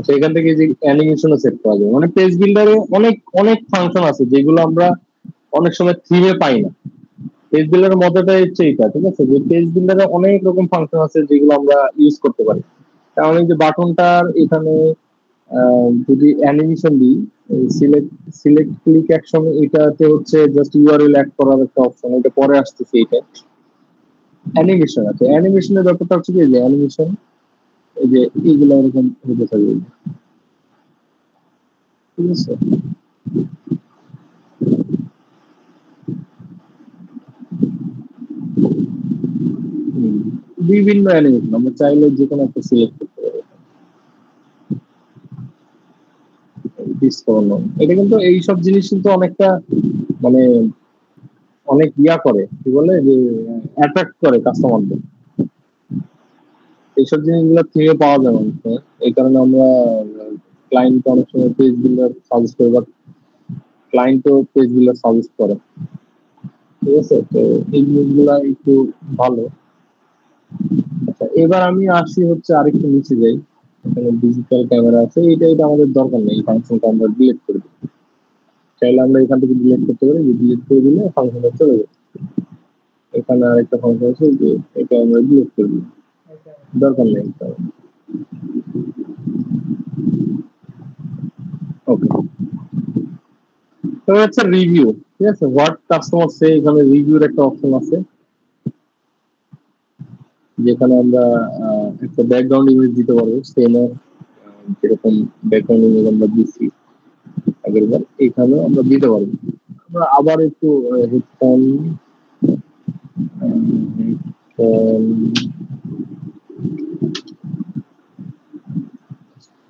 সেখান থেকে যে অ্যানিমেশনও সেট করা যাবে। মানে পেজ বিল্ডারে অনেক অনেক ফাংশন আছে যেগুলো আমরা অনেক সময় থিমে পাই না। পেজ বিল্ডারের মজাটা হচ্ছে এটা, ঠিক আছে, যে পেজ বিল্ডারে অনেক রকম ফাংশন আছে যেগুলো আমরা ইউজ করতে পারি। কারণ এই যে বাটনটার এখানে যদি অ্যানিমেশন দিই, সিলেক্ট সিলেক্ট ক্লিক অ্যাকশন, এটাতে হচ্ছে জাস্ট ইউআরএল অ্যাড করার একটা অপশন, এটা পরে আসতেছে। এটা অ্যানিমেশন আছে। অ্যানিমেশনের ব্যাপারটা হচ্ছে কি, যে অ্যানিমেশন এই যে এইগুলো এরকম হতে থাকবে, ঠিক আছে। বিভিন্ন অ্যানিমেশন আমরা চাইলে যে কোনো একটা সিলেক্ট করতে পারি। বিস্ফোরণ, এটা কিন্তু এইসব জিনিস কিন্তু অনেকটা মানে অনেক ইয়া করে, কি বলে যে অ্যাট্রাক্ট করে কাস্টমারদের। এইসব জিনিসগুলো থেকে পাওয়া যায় মানুষকে। এই কারণে আমরা ক্লায়েন্ট অনেক সময় পেজ বিল্ডার সাজেস্ট করি, বা ক্লায়েন্টও পেজ বিল্ডার সাজেস্ট করে, ঠিক আছে। তো এই জিনিসগুলা একটু ভালো। আচ্ছা, এবার আমি আসি হচ্ছে আরেকটু নিচে যাই। এখানে ডিজিটাল ক্যামেরা আছে, এটা আমাদের দরকার নেই, এই ফাংশনটা আমরা ডিলিট করে দিই। চাইলে আমরা এখান থেকে ডিলিট করতে পারি, ডিলিট করে দিলে ফাংশনটা চলে যাবে। এখানে আরেকটা ফাংশন আছে যে এটা আমরা ডিলিট করে দিই, দরকার নেই। ওকে, তো হচ্ছে রিভিউ, ঠিক আছে। হোয়াট কাস্টমার সে, এখানে রিভিউর একটা অপশন আছে, যেখানে আমরা একটা ব্যাকগ্রাউন্ড ইমেজ দিতে পারবো। সেম যেরকম ব্যাকগ্রাউন্ড ইমেজ আমরা দিচ্ছি আগের বার, এখানেও আমরা দিতে পারবো। আমরা আবার একটু হেডফোন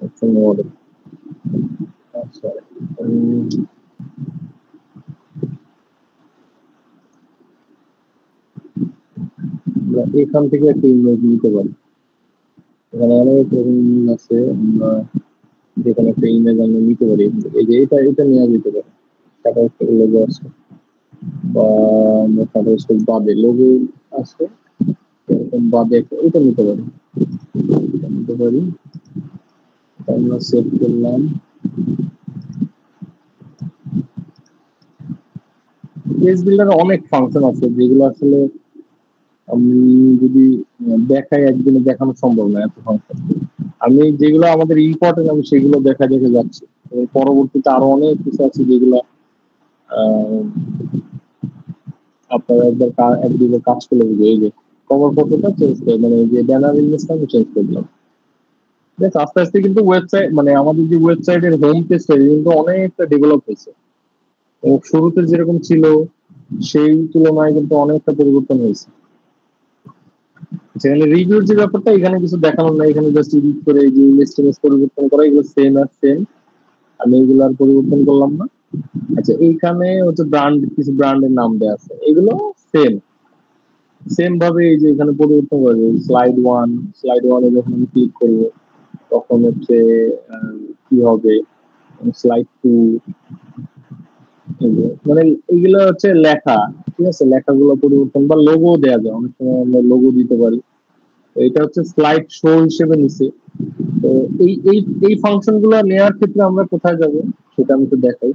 আচ্ছা, আমরা এখান থেকে একটা ইমেজ নিতে পারি। এখানে অনেক রকম ইমেজ আছে, আমরা যেখানে একটা ইমেজ আমরা নিতে পারি। এই যে এটা নেওয়া যেতে পারে। টাটা স্টিল লোগো আছে, বা আমরা টাটা স্টিল বাদে লোগো আছে, এরকম বাদে এটা নিতে পারি। নিতে পারি, আমরা সেভ করলাম। পেজ বিল্ডারে অনেক ফাংশন আছে যেগুলো আসলে আমি যদি দেখাই একদিনে দেখানো সম্ভব না, এত ফাংশন। আমি যেগুলো আমাদের ইম্পর্টেন্ট আমি সেগুলো দেখে যাচ্ছি। পরবর্তীতে আরো অনেক কিছু আছে যেগুলো আপনারা এক দুটো কাজ করলে বুঝে। এই যে কভার ফটোটা চেঞ্জ করে, মানে যে ব্যানার ইমেজটা আমি চেঞ্জ করলাম। দেখ আস্তে আস্তে কিন্তু ওয়েবসাইট, মানে আমাদের যে ওয়েবসাইটের হোম পেজটা কিন্তু অনেকটা ডেভেলপ হয়েছে। এবং শুরুতে যেরকম ছিল সেই তুলনায় কিন্তু অনেকটা পরিবর্তন হয়েছে। যেখানে রিভিউর যে ব্যাপারটা, এখানে কিছু দেখানোর নাই, এখানে জাস্ট এডিট করে এই যে ইমেজ টিমেজ পরিবর্তন করা, এগুলো সেম আর সেম। আমি এগুলো আর পরিবর্তন করলাম না। আচ্ছা, এইখানে হচ্ছে ব্র্যান্ড, কিছু ব্র্যান্ডের নাম দেওয়া আছে, এগুলো সেম সেম ভাবে এই যে এখানে পরিবর্তন করে স্লাইড ওয়ানে যখন আমি ক্লিক করবো তখন হচ্ছে কি হবে, স্লাইড টু, মানে এইগুলো হচ্ছে লেখা, ঠিক আছে। লেখাগুলো পরিবর্তন বা লোগো দেওয়া যায়, অনেক সময় আমরা লোগো দিতে পারি। এটা হচ্ছে স্লাইড শো হিসেবে নিছে। তো এই এই এই ফাংশন গুলো নেওয়ার ক্ষেত্রে আমরা কোথায় যাব সেটা আমি তো দেখাই।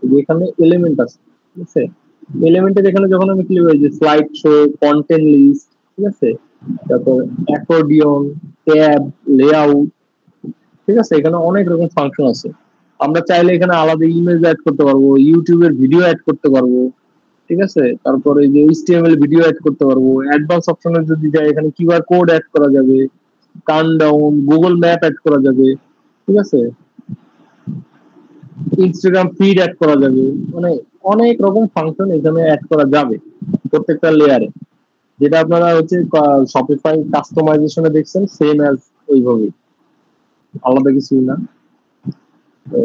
এখানে এলিমেন্ট আছে, ঠিক আছে। এলিমেন্টের এখানে যখন আমি ক্লিক করি যে স্লাইড শো, কন্টেন্ট লিস্ট, ঠিক আছে, তারপর অ্যাকর্ডিয়ন, ট্যাব, লেআউট, ঠিক আছে, এখানে অনেক রকম ফাংশন আছে। আমরা চাইলে এখানে আলাদা ইমেজ অ্যাড করতে পারবো, ইউটিউবের ভিডিও অ্যাড করতে পারবো, ঠিক আছে, তারপরে যে এইচটিএমএল ভিডিও অ্যাড করতে পারবো, অ্যাডভান্স অপশনে যদি যাই এখানে কিউআর কোড অ্যাড করা যাবে, কাউন্টডাউন, গুগল ম্যাপ অ্যাড করা যাবে, ঠিক আছে, ইনস্টাগ্রাম ফিড অ্যাড করা যাবে, মানে অনেক রকম ফাংশন এখানে অ্যাড করা যাবে প্রত্যেকটা লেয়ারে, যেটা আপনারা হচ্ছে শপিফাই কাস্টমাইজেশনে দেখছেন সেম অ্যাজ ওইভাবে, আলাদা কিছুই না। তো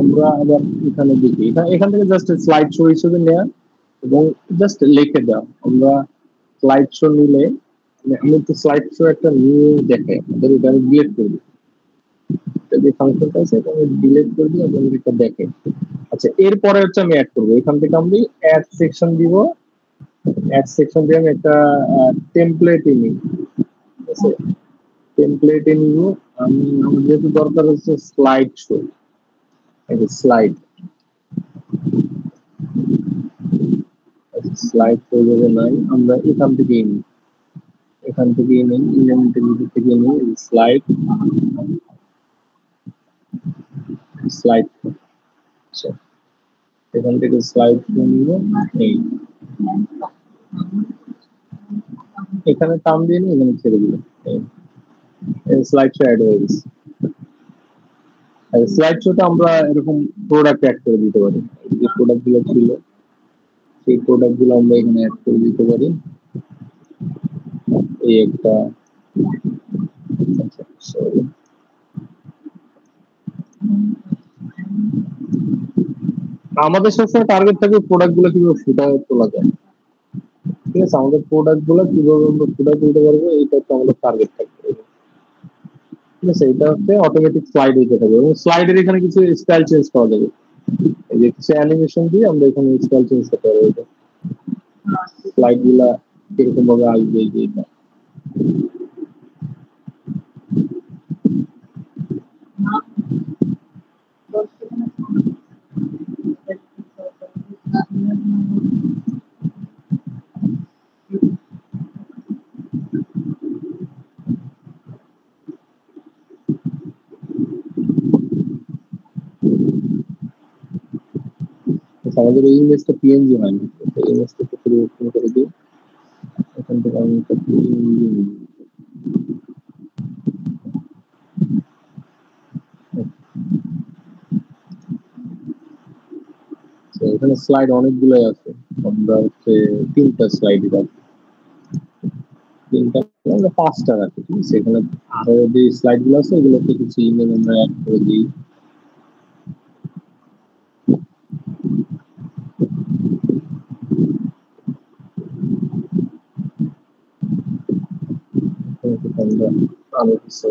আমরা আবার এখানে দেখি, এখান থেকে জাস্ট স্লাইড শো হিসেবে নেওয়া এবং জাস্ট লিখে দেওয়া। আমরা স্লাইড শো নিলে, মানে আমি তো স্লাইড শো একটা নিয়ে দেখে আমাদের এটা আমি ডিলেট করবো, যে ফাংশনটা আছে এটা আমি ডিলেট করে দিই এবং এটা দেখে। আচ্ছা, এরপরে হচ্ছে আমি অ্যাড করবো, এখান থেকে আমি অ্যাড সেকশন দিব, অ্যাড সেকশন দিয়ে আমি একটা টেমপ্লেট নিই, ঠিক আছে, টেমপ্লেটে নিব আমি। আমার যেহেতু দরকার হচ্ছে slide show, slide slide show যাবে নাই, আমরা এখান থেকেই নিই, এখান থেকেই নিই, ইলেমেন্টের ভিতর থেকে নিই স্লাইড, স্লাইড, আচ্ছা, এখান থেকে স্লাইড নিব, এই এখানে টার্ম দিয়ে নিই, এখানে ছেড়ে দিল, স্লাইড শো অ্যাড হয়ে গেছে। স্লাইড শোটা আমরা এরকম প্রোডাক্ট অ্যাড করে দিতে পারি, যে প্রোডাক্ট গুলো ছিল সেই প্রোডাক্ট গুলো আমরা এখানে অ্যাড করে দিতে পারি। এই একটা, আচ্ছা সরি, আমাদের সবসময় টার্গেট থাকে প্রোডাক্ট গুলো কিভাবে ফুটায় তোলা যায়, ঠিক আছে, আমাদের প্রোডাক্ট গুলো কিভাবে আমরা ফুটায় তুলতে পারবো এইটা হচ্ছে আমাদের টার্গেট থাকবে, ঠিক আছে, এটা হচ্ছে অটোমেটিক স্লাইড হইতে থাকবে এবং স্লাইডের এখানে কিছু স্টাইল চেঞ্জ করা যাবে, এই যে কিছু অ্যানিমেশন দিয়ে আমরা এখানে স্টাইল চেঞ্জ করতে পারবো, স্লাইড গুলা কিরকম ভাবে আসবে এই যে এটা। আচ্ছা, আমাদের এই ইমেজটা পিএনজি হয়নি, এই ইমেজটা একটু পরিবর্তন করে দিই, এখান থেকে আমি একটা পিএনজি নিই। আচ্ছা, এখানে স্লাইড অনেকগুলোই আছে, আমরা হচ্ছে 3টা স্লাইড রাখি, 3টা আমরা 5টা রাখি, ঠিক আছে, এখানে আরো যে স্লাইড গুলো আছে এগুলোতে কিছু ইমেজ আমরা অ্যাড করে দিই, আমরা আরো কিছু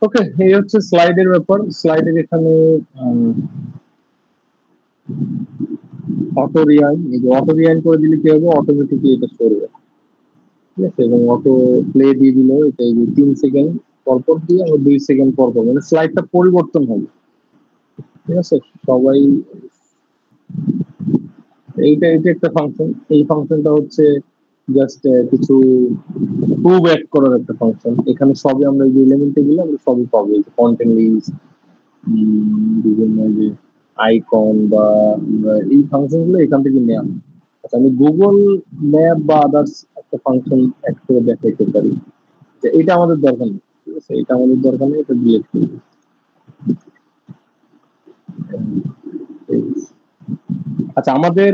ওকে, এই হচ্ছে স্লাইডের ব্যাপার। স্লাইডের এখানে অটো রিয়াইন, এই যে অটো রিয়াইন করে দিলে কি হবে, অটোমেটিকলি এটা সরবে, ঠিক আছে, এবং অটো প্লে দিয়ে দিলে এটা এই যে 3 সেকেন্ড পরপর দিয়ে আবার 2 সেকেন্ড পরপর, মানে স্লাইডটা পরিবর্তন হবে, ঠিক আছে। সবাই এইটা এটা একটা ফাংশন, এই ফাংশনটা হচ্ছে জাস্ট কিছু প্রুভ অ্যাড করার একটা ফাংশন, এখানে সবই আমরা যে এলিমেন্টে গেলে আমরা সবই পাবো, এই যে কন্টেন্ট লিস্ট, বিভিন্ন যে আইকন বা এই ফাংশন গুলো এখান থেকে নেওয়া। আচ্ছা, আমি গুগল ম্যাপ বা আদার্স একটা ফাংশন অ্যাড করে দেখাইতে পারি, যে এটা আমাদের দরকার নেই, ঠিক আছে, এটা আমাদের দরকার নেই, এটা ডিলিট করি। আচ্ছা, আমাদের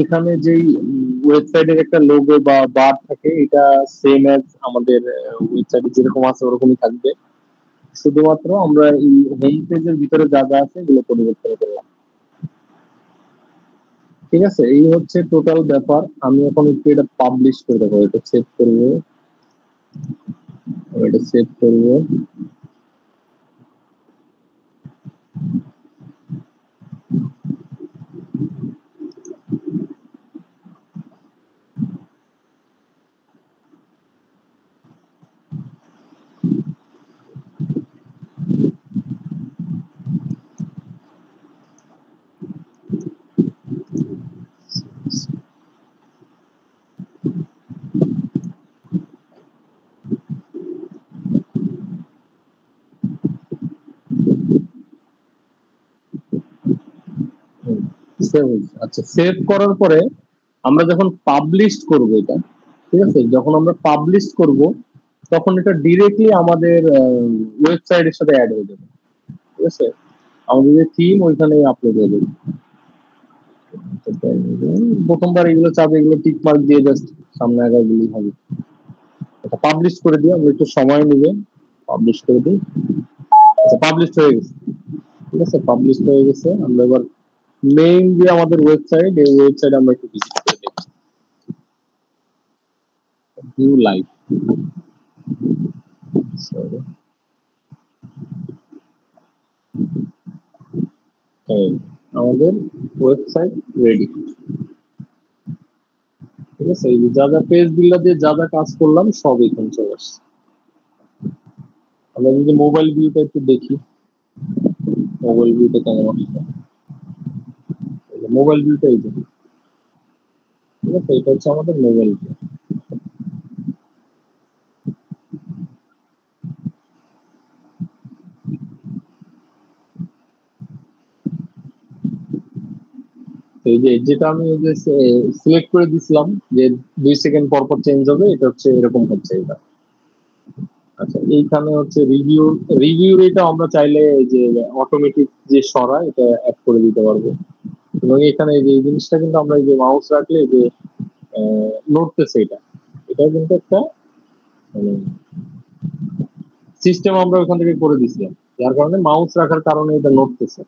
এখানে যেই ওয়েবসাইটের একটা লোগো বা বার থাকে, এটা সেম অ্যাজ আমাদের ওয়েবসাইটে যেরকম আছে ওরকমই থাকবে, শুধুমাত্র আমরা এই হোম পেজের ভিতরে যা যা আছে এগুলো পরিবর্তন করলাম, ঠিক আছে। এই হচ্ছে টোটাল ব্যাপার। আমি এখন একটু এটা পাবলিশ করে দেবো, এটা সেভ করবো, এটা সেভ করবো, সেভ হয়েছে। আচ্ছা, সেভ করার পরে আমরা যখন পাবলিশ করব এটা, ঠিক আছে, যখন আমরা পাবলিশ করব তখন এটা ডিরেক্টলি আমাদের ওয়েবসাইটের সাথে অ্যাড হয়ে যাবে, ঠিক আছে, আমাদের যে থিম ওইখানে আপলোড হয়ে যাবে। প্রথমবার এগুলো চাপ, এগুলো টিক মার্ক দিয়ে জাস্ট সামনে আগে এগুলি হবে। এটা পাবলিশ করে দিই, আমরা একটু সময় নেবে, পাবলিশ করে দিই। আচ্ছা, পাবলিশ হয়ে গেছে, ঠিক আছে, পাবলিশ হয়ে গেছে। আমরা এবার মেইন যে আমাদের ওয়েবসাইট, এই ওয়েবসাইট আমরা একটু ভিজিট করে দেখি। ভিউ লাইভ, সরি, আমাদের ওয়েবসাইট রেডি, ঠিক আছে। এই যা যা পেজ বিল্ডার দিয়ে যা যা কাজ করলাম সব এখানে চলে আসছে। আমরা যদি মোবাইল ভিউটা একটু দেখি, মোবাইল ভিউটা কেমন আসছে। মোবাইল ভিউটা এই যে, ঠিক আছে, এটা হচ্ছে আমাদের মোবাইল ভিউ। এই যে যেটা আমি ওই যে সিলেক্ট করে দিছিলাম যে 2 সেকেন্ড পর পর চেঞ্জ হবে, এটা হচ্ছে এরকম হচ্ছে এটা। আচ্ছা, এইখানে হচ্ছে রিভিউ, রিভিউ এটা আমরা চাইলে এই যে অটোমেটিক যে সরা এটা অ্যাড করে দিতে পারবো। এবং এখানে এই যে এই জিনিসটা কিন্তু আমরা এই যে মাউস রাখলে এই যে নড়তেছে, এটা এটা কিন্তু একটা মানে সিস্টেম আমরা ওখান থেকে করে দিছিলাম, যার কারণে মাউস রাখার কারণে এটা নড়তেছে।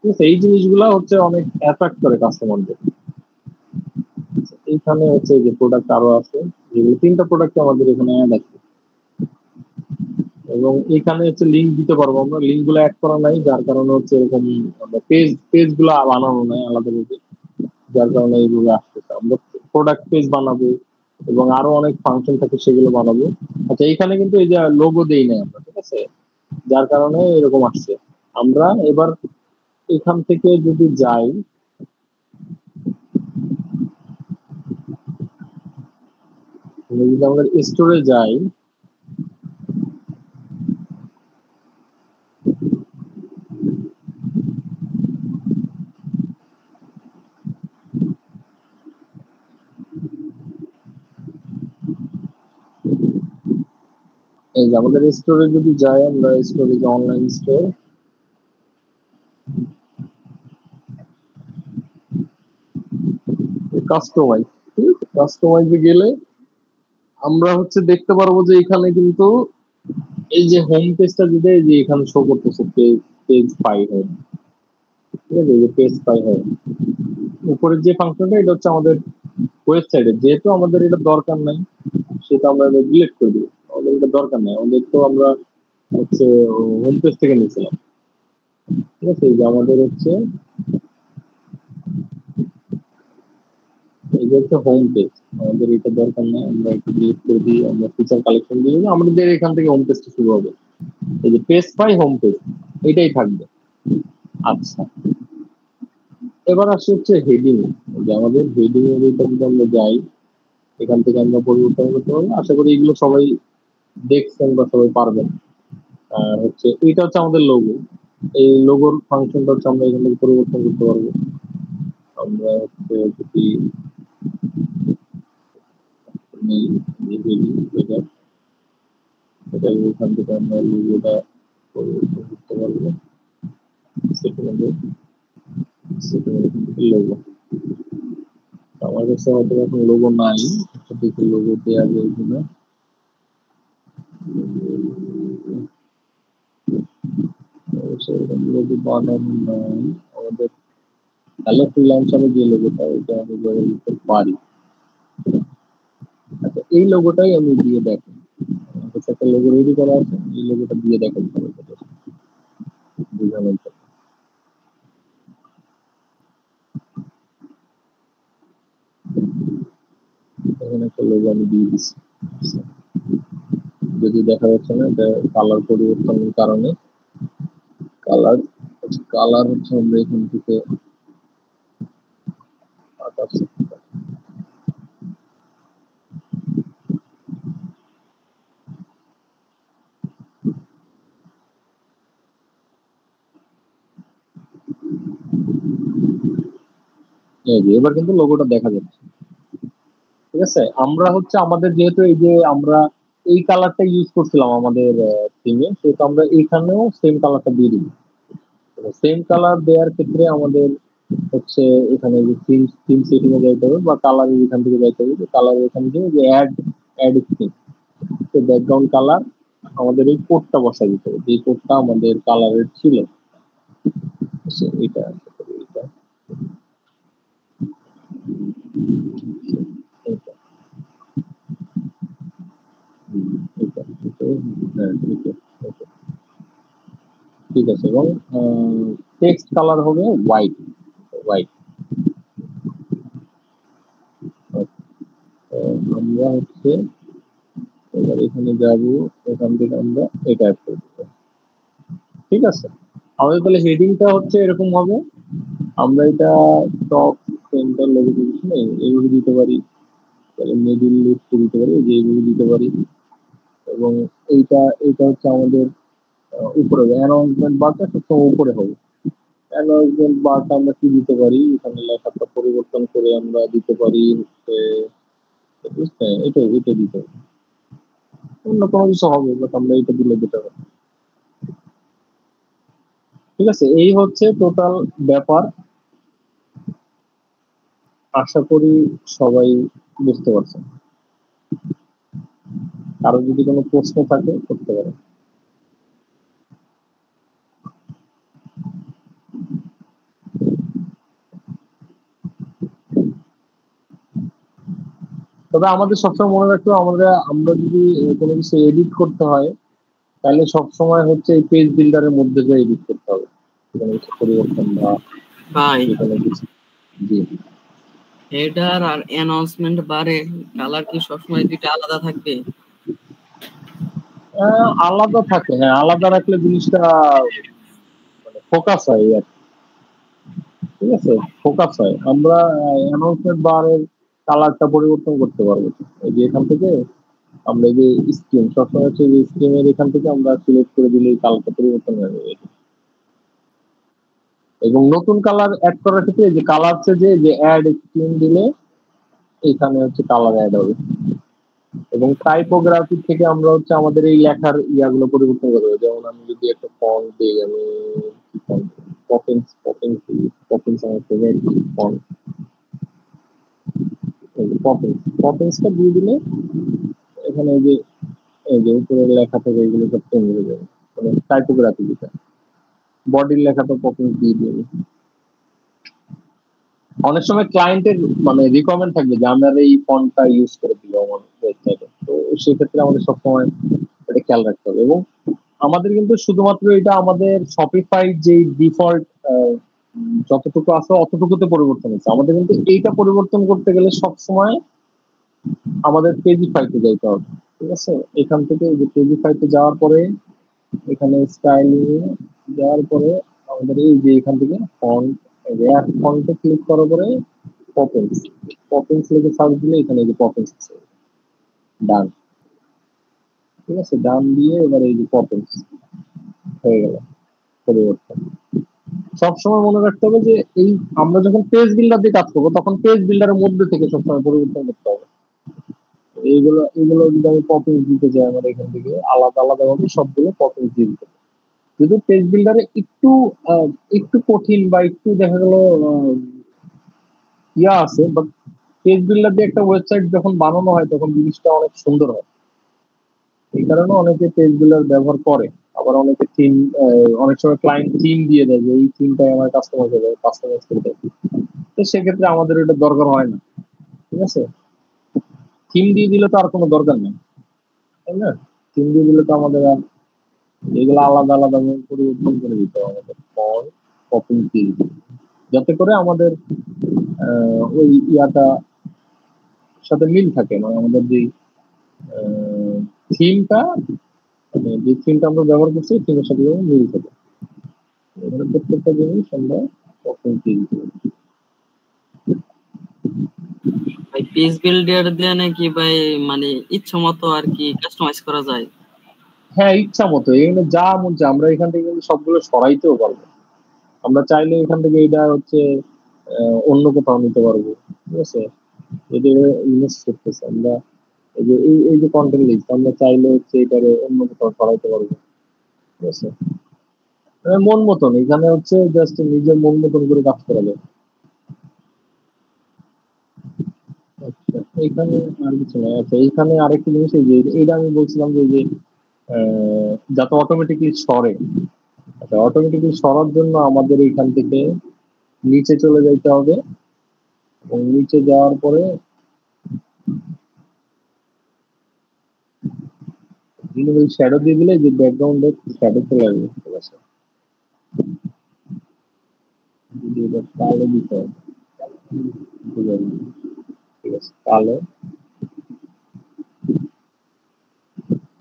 ঠিক আছে, এই জিনিসগুলা হচ্ছে অনেক অ্যাট্রাক্ট করে কাস্টমারদের। এইখানে হচ্ছে যে প্রোডাক্ট আরো আছে, যেগুলো 3টা প্রোডাক্ট আমাদের এখানে অ্যাড আছে। এবং এখানে হচ্ছে লিঙ্ক দিতে পারবো আমরা, লিঙ্ক গুলো অ্যাড করা নাই, যার কারণে হচ্ছে এরকম আমরা পেজ গুলো বানানো নাই আলাদা ভাবে, যার কারণে এইগুলো আসতেছে। আমরা প্রোডাক্ট পেজ বানাবো এবং আরো অনেক ফাংশন থাকে সেগুলো বানাবো। আচ্ছা, এখানে কিন্তু এই যে লোগো দেই নাই আমরা, ঠিক আছে, যার কারণে এরকম আসছে। আমরা এবার এখান থেকে যদি যাই, যদি আমরা স্টোরে যাই, এই যে আমাদের স্টোরে যদি যাই, আমরা স্টোরে যে অনলাইন স্টোর, কাস্টমাইজ, কাস্টমাইজে গেলে আমরা হচ্ছে দেখতে পারবো যে এখানে কিন্তু এই যে হোম পেজটা যদি এই যে এখানে শো করতেছে পেজ পাই হয়, ঠিক আছে, এই যে পেজ পাই হয় উপরের যে ফাংশনটা, এটা হচ্ছে আমাদের ওয়েবসাইটে, যেহেতু আমাদের এটা দরকার নাই সেটা আমরা ডিলিট করে দিই। আমাদের এটা দরকার নাই, আমাদের তো আমরা হচ্ছে হোম পেজ থেকে নিয়েছিলাম, ঠিক আছে। এই যে আমাদের হচ্ছে এই যে হচ্ছে হোম পেজ, আমাদের এটা দরকার নাই, আমরা একটু ডিলিট করে দিই, আমরা ফিচার কালেকশন দিয়ে দিই, আমাদের এখান থেকে হোম পেজটা শুরু হবে। এই যে পেজ পাই হোম পেজ, এটাই থাকবে। আচ্ছা, এবার আসছে হচ্ছে হেডিং, যে আমাদের হেডিং এর এটা যদি আমরা যাই, এখান থেকে আমরা পরিবর্তন করতে পারবো। আশা করি এগুলো সবাই দেখছেন বা সবাই পারবেন। আর হচ্ছে এটা হচ্ছে আমাদের লোগো, এই লোগোর ফাংশনটা হচ্ছে আমরা এখান থেকে পরিবর্তন করতে পারবো। আমরা হচ্ছে যদি এটা এটা এখান থেকে আমরা লোগোটা পরিবর্তন করতে পারবো। সেকেন্ডে সেকেন্ডে এখান থেকে লোগো, আমার কাছে হয়তো এখন লোগো নাই, দেখি লোগো দেওয়া যায় কিনা। সেরকম লোগো বানানো নাই আমাদের। হ্যালো ফ্রিল্যান্সারে যে লোগোটা, এটা আমি ব্যবহার করতে পারি। আচ্ছা, এই লোগোটাই আমি দিয়ে দেখেন, আমার কাছে একটা লোগো রেডি করা আছে, এই লোগোটা দিয়ে দেখেন বোঝানোর জন্য। এখানে একটা লোগো আমি দিয়ে দিচ্ছি, যদি দেখা যাচ্ছে না, এটা কালার পরিবর্তনের কারণে। কালার কালার হচ্ছে আমরা এখান থেকে এই যে এবার কিন্তু লোগোটা দেখা যাচ্ছে, ঠিক আছে। আমরা হচ্ছে আমাদের যেহেতু এই যে আমরা এই কালারটা ইউজ করছিলাম আমাদের থিমে, সেহেতু আমরা এইখানেও সেম কালারটা দিয়ে দিব। সেম কালার দেওয়ার ক্ষেত্রে আমাদের হচ্ছে এখানে যে থিম থিম সেটিং এ যাইতে হবে বা কালার এখান থেকে যাইতে হবে, কালার এখান থেকে যে অ্যাড থিম, তো ব্যাকগ্রাউন্ড কালার আমাদের এই কোডটা বসাই দিতে হবে, যে কোডটা আমাদের কালারের ছিল। এটা এটা এটা এটা হ্যাঁ ঠিক আছে। এবং টেক্সট কালার হবে হোয়াইট। হোয়াইট আমরা হচ্ছে এবার এখানে যাব, এখান থেকে আমরা এটা অ্যাড করে দেবো, ঠিক আছে। আমাদের তাহলে হেডিংটা হচ্ছে এরকম হবে, আমরা এটা টপ সেন্টার লোগো পজিশন এইভাবে দিতে পারি, তাহলে মিডিল লিস্ট দিতে পারি, যে এইভাবে দিতে পারি। এবং এইটা এটা হচ্ছে আমাদের উপরে অ্যানাউন্সমেন্ট বারটা সবসময় উপরে হবে। অ্যানাউন্সমেন্ট বারটা আমরা কি দিতে পারি, এখানে লেখাটা পরিবর্তন করে আমরা দিতে পারি হচ্ছে এটা এটা দিতে হবে, অন্য কোনো কিছু হবে, বাট আমরা এটা দিলে যেটা হবে, ঠিক আছে। এই হচ্ছে টোটাল ব্যাপার। আশা করি সবাই বুঝতে পারছেন। কারো যদি কোনো প্রশ্ন থাকে করতে পারে। তবে আমাদের সবসময় মনে রাখতে হবে, আমরা যদি কোনো কিছু এডিট করতে হয় তাহলে সবসময় হচ্ছে এই পেজ বিল্ডারের মধ্যে দিয়ে এডিট করতে হবে, কোনো কিছু পরিবর্তন বা ভাই কোনো কিছু। জি, হেডার আর অ্যানাউন্সমেন্ট বারে কালার কি সবসময় দুইটা আলাদা থাকবে? আলাদা থাকে, হ্যাঁ আলাদা রাখলে জিনিসটা মানে ফোকাস হয় আর কি, ঠিক আছে, ফোকাস হয়। আমরা অ্যানাউন্সমেন্ট বারের কালারটা পরিবর্তন করতে পারবো, এই যে এখান থেকে আমরা এই যে স্ক্রিন সবসময় হচ্ছে যে স্ক্রিনের এখান থেকে আমরা সিলেক্ট করে দিলে কালারটা পরিবর্তন হয়ে যাবে। এবং নতুন কালার অ্যাড করার ক্ষেত্রে যে কালার যে অ্যাড স্ক্রিন দিলে এখানে হচ্ছে কালার অ্যাড হবে। এবং টাইপোগ্রাফি থেকে আমরা হচ্ছে আমাদের এই লেখার ইয়াগুলো পরিবর্তন করবো, যেমন আমি যদি একটা ফন্ট দিই, আমি পপিন্স পপিন্স পপিন্স আমার ফেভারিট ফন্ট, পপিন্স পপিন্সটা দিয়ে দিলে এখানে এই যে উপরের লেখা থেকে এগুলো সব চেঞ্জ হয়ে যাবে, মানে টাইপোগ্রাফি যেটা বডির লেখাটা পপিন্স দিয়ে দিবে। অনেক সময় ক্লায়েন্টের মানে রিকোয়ারমেন্ট থাকবে যে আমরা এই ফন্টটা ইউজ করে দিব আমার ওয়েবসাইটে, তো সেক্ষেত্রে আমাদের সবসময় এটা খেয়াল রাখতে হবে। এবং আমাদের কিন্তু শুধুমাত্র এটা আমাদের শপিফাই যে ডিফল্ট যতটুকু আছে অতটুকুতে পরিবর্তন হচ্ছে, আমাদের কিন্তু এইটা পরিবর্তন করতে গেলে সবসময় আমাদের পেজিফাইতে যাইতে হবে, ঠিক আছে। এখান থেকে যে পেজিফাইতে যাওয়ার পরে এখানে স্টাইলিং যাওয়ার পরে আমাদের এই যে এখান থেকে ফন্ট ফন্টে ক্লিক করার পরে পপিন্স পপিন্স লিখে সার্চ দিলে এখানে যে পপিন্স আছে, ডান, ঠিক আছে। ডান দিয়ে এবার এই যে পপিন্স হয়ে গেল পরিবর্তন। সবসময় মনে রাখতে হবে যে এই আমরা যখন পেজ বিল্ডার দিয়ে কাজ করবো তখন পেজ বিল্ডারের মধ্যে থেকে সবসময় পরিবর্তন করতে হবে। এইগুলো এগুলো যদি আমি পপিন্স দিতে চাই, আমার এখান থেকে আলাদা আলাদা ভাবে সবগুলো পপিন্স দিয়ে দিতে হবে। যদি পেজ বিল্ডারে একটু একটু কঠিন বা একটু দেখা গেল ইয়া আছে, বাট পেজ বিল্ডার দিয়ে একটা ওয়েবসাইট যখন বানানো হয় তখন জিনিসটা অনেক সুন্দর হয়। এই কারণে অনেকে পেজ বিল্ডার ব্যবহার করে। আবার অনেকে থিম, অনেক সময় ক্লায়েন্ট থিম দিয়ে দেয় যে এই থিমটাই আমার কাস্টমাইজ করে দেয়, তো সেক্ষেত্রে আমাদের এটা দরকার হয় না, ঠিক আছে। থিম দিয়ে দিলে তো আর কোনো দরকার নেই, তাই না? থিম দিয়ে দিলে তো আমাদের আর এগুলো আলাদা আলাদা পরিবর্তন করে দিতে হবে আমাদের পর কপিং দিয়ে দিতে হবে। যাতে করে আমাদের ওই ইয়াটা সাথে মিল থাকে, মানে আমাদের যে থিমটা, মানে যে থিমটা আমরা ব্যবহার করছি থিমের সাথে যেন মিল থাকে। এখানে প্রত্যেকটা জিনিস আমরা কপিং দিয়ে দিতে হবে। ভাই পেজ বিল্ডার দিয়ে নাকি ভাই মানে ইচ্ছা মতো আর কি কাস্টমাইজ করা যায়? হ্যাঁ, ইচ্ছা মতো এখানে যা মন চায় আমরা এখান থেকে কিন্তু সবগুলো সরাইতেও পারবো। আমরা চাইলে এখান থেকে এটা হচ্ছে অন্য কোথাও নিতে পারবো, ঠিক আছে? যদি ইনভেস্ট করতেছে আমরা, এই যে কন্টেন্ট লিস্ট আমরা চাইলে হচ্ছে এটারে অন্য কোথাও সরাইতে পারবো, ঠিক আছে? মন মতন, এখানে হচ্ছে জাস্ট নিজের মন মতন করে কাজ করা যায়। আচ্ছা, এখানে আর কিছু নাই। আচ্ছা, এইখানে আরেকটা জিনিস, এই যে এটা আমি বলছিলাম যে যাতে অটোমেটিকলি সরে। আচ্ছা, অটোমেটিকলি সরার জন্য আমাদের এখান থেকে নিচে চলে যাইতে হবে, এবং নিচে যাওয়ার পরে শ্যাডো দিয়ে দিলে যে ব্যাকগ্রাউন্ডে শ্যাডো চলে আসবে, ঠিক আছে? যদি এটা কালো দিতে হবে, ঠিক আছে, কালো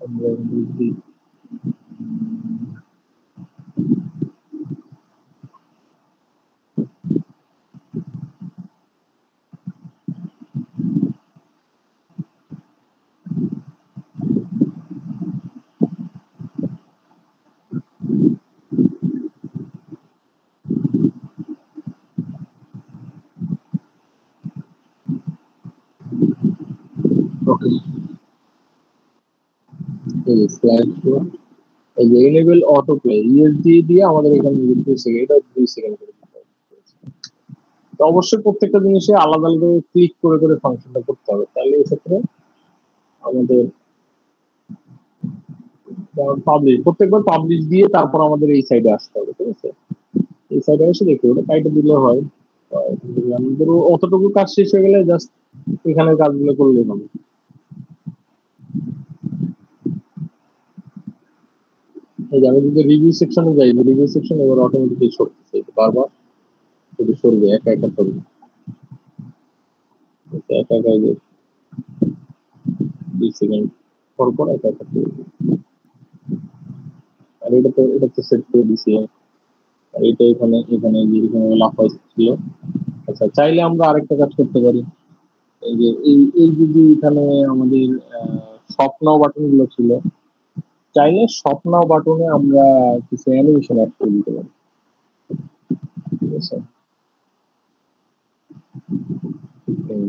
আমরা যদি ওকে, এই স্লাইড শো, এই যে এনেবল অটো প্লে ইএসডি দিয়ে আমাদের এখানে 2 সেকেন্ড, এটা 2 সেকেন্ড করে দিতে হবে। তো অবশ্যই প্রত্যেকটা জিনিসে আলাদা আলাদা ক্লিক করে করে ফাংশনটা করতে হবে, তাহলে এক্ষেত্রে আমাদের পাবলিশ, প্রত্যেকবার পাবলিশ দিয়ে তারপর আমাদের এই সাইডে আসতে হবে, ঠিক আছে? এই সাইডে এসে দেখি ওটা কাইটে দিলে হয়। আমাদের অতটুকু কাজ শেষ হয়ে গেলে জাস্ট এখানে কাজগুলো করলেই হবে। এই যে আমি যদি রিভিউ সেকশনে যাই, রিভিউ সেকশন এবার অটোমেটিকলি সরতেছে, বারবার শুধু সরবে, একা একা সরবে, একা একা, এই যে 2 সেকেন্ড পর পর একা একা সরবে। আর এটা তো সেট করে দিছি। আর এটা এখানে এখানে যে এখানে লাফাই ছিল। আচ্ছা, চাইলে আমরা আরেকটা কাজ করতে পারি, এই যে এই যদি এখানে আমাদের স্বপ্নাও বাটন গুলো ছিল, চাইলে স্বপ্নাও বাটনে আমরা কিছু অ্যানিমেশন অ্যাড করে দিতে পারি, ঠিক আছে? এই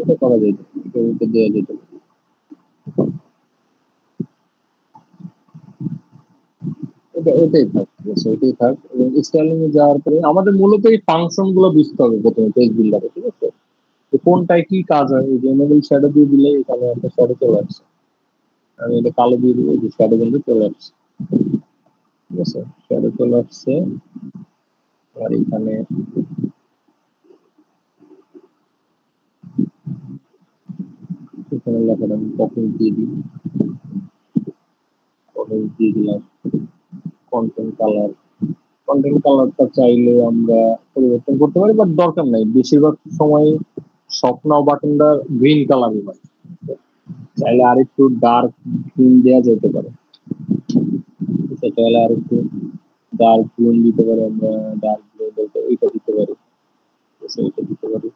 এটা করা যেত, এটা দেওয়া যেত। এটাই থাক, ঠিক আছে, এটাই থাক। এবং স্টাইলিং এ যাওয়ার পরে আমাদের মূলত এই ফাংশন গুলো বুঝতে হবে প্রথমে পেজ বিল্ডারে, ঠিক আছে? তো কোনটায় কি কাজ হয়, এই যে এনেবল শ্যাডো দিয়ে দিলে এখানে একটা শ্যাডো চলে আসছে, আমি এটা কালো দিয়ে দিলে যে শ্যাডো কিন্তু চলে আসছে, ঠিক আছে? শ্যাডো চলে আসছে। আর এখানে এখানে লেখাটা আমি কখন দিয়ে দিই, কখন দিয়ে দিলাম কন্টেন্ট কালার। কন্টেন্ট কালারটা চাইলে আমরা পরিবর্তন করতে পারি, বাট দরকার নাই, বেশিরভাগ সময় স্বপ্নাও বাটনটা গ্রিন কালারই হয়। চাইলে আর একটু ডার্ক গ্রিন দেওয়া যেতে পারে, ঠিক আছে? চাইলে আর একটু ডার্ক গ্রিন দিতে পারি আমরা, ডার্ক গ্রিন বলতে এইটা দিতে পারি, ঠিক আছে? এইটা দিতে পারি।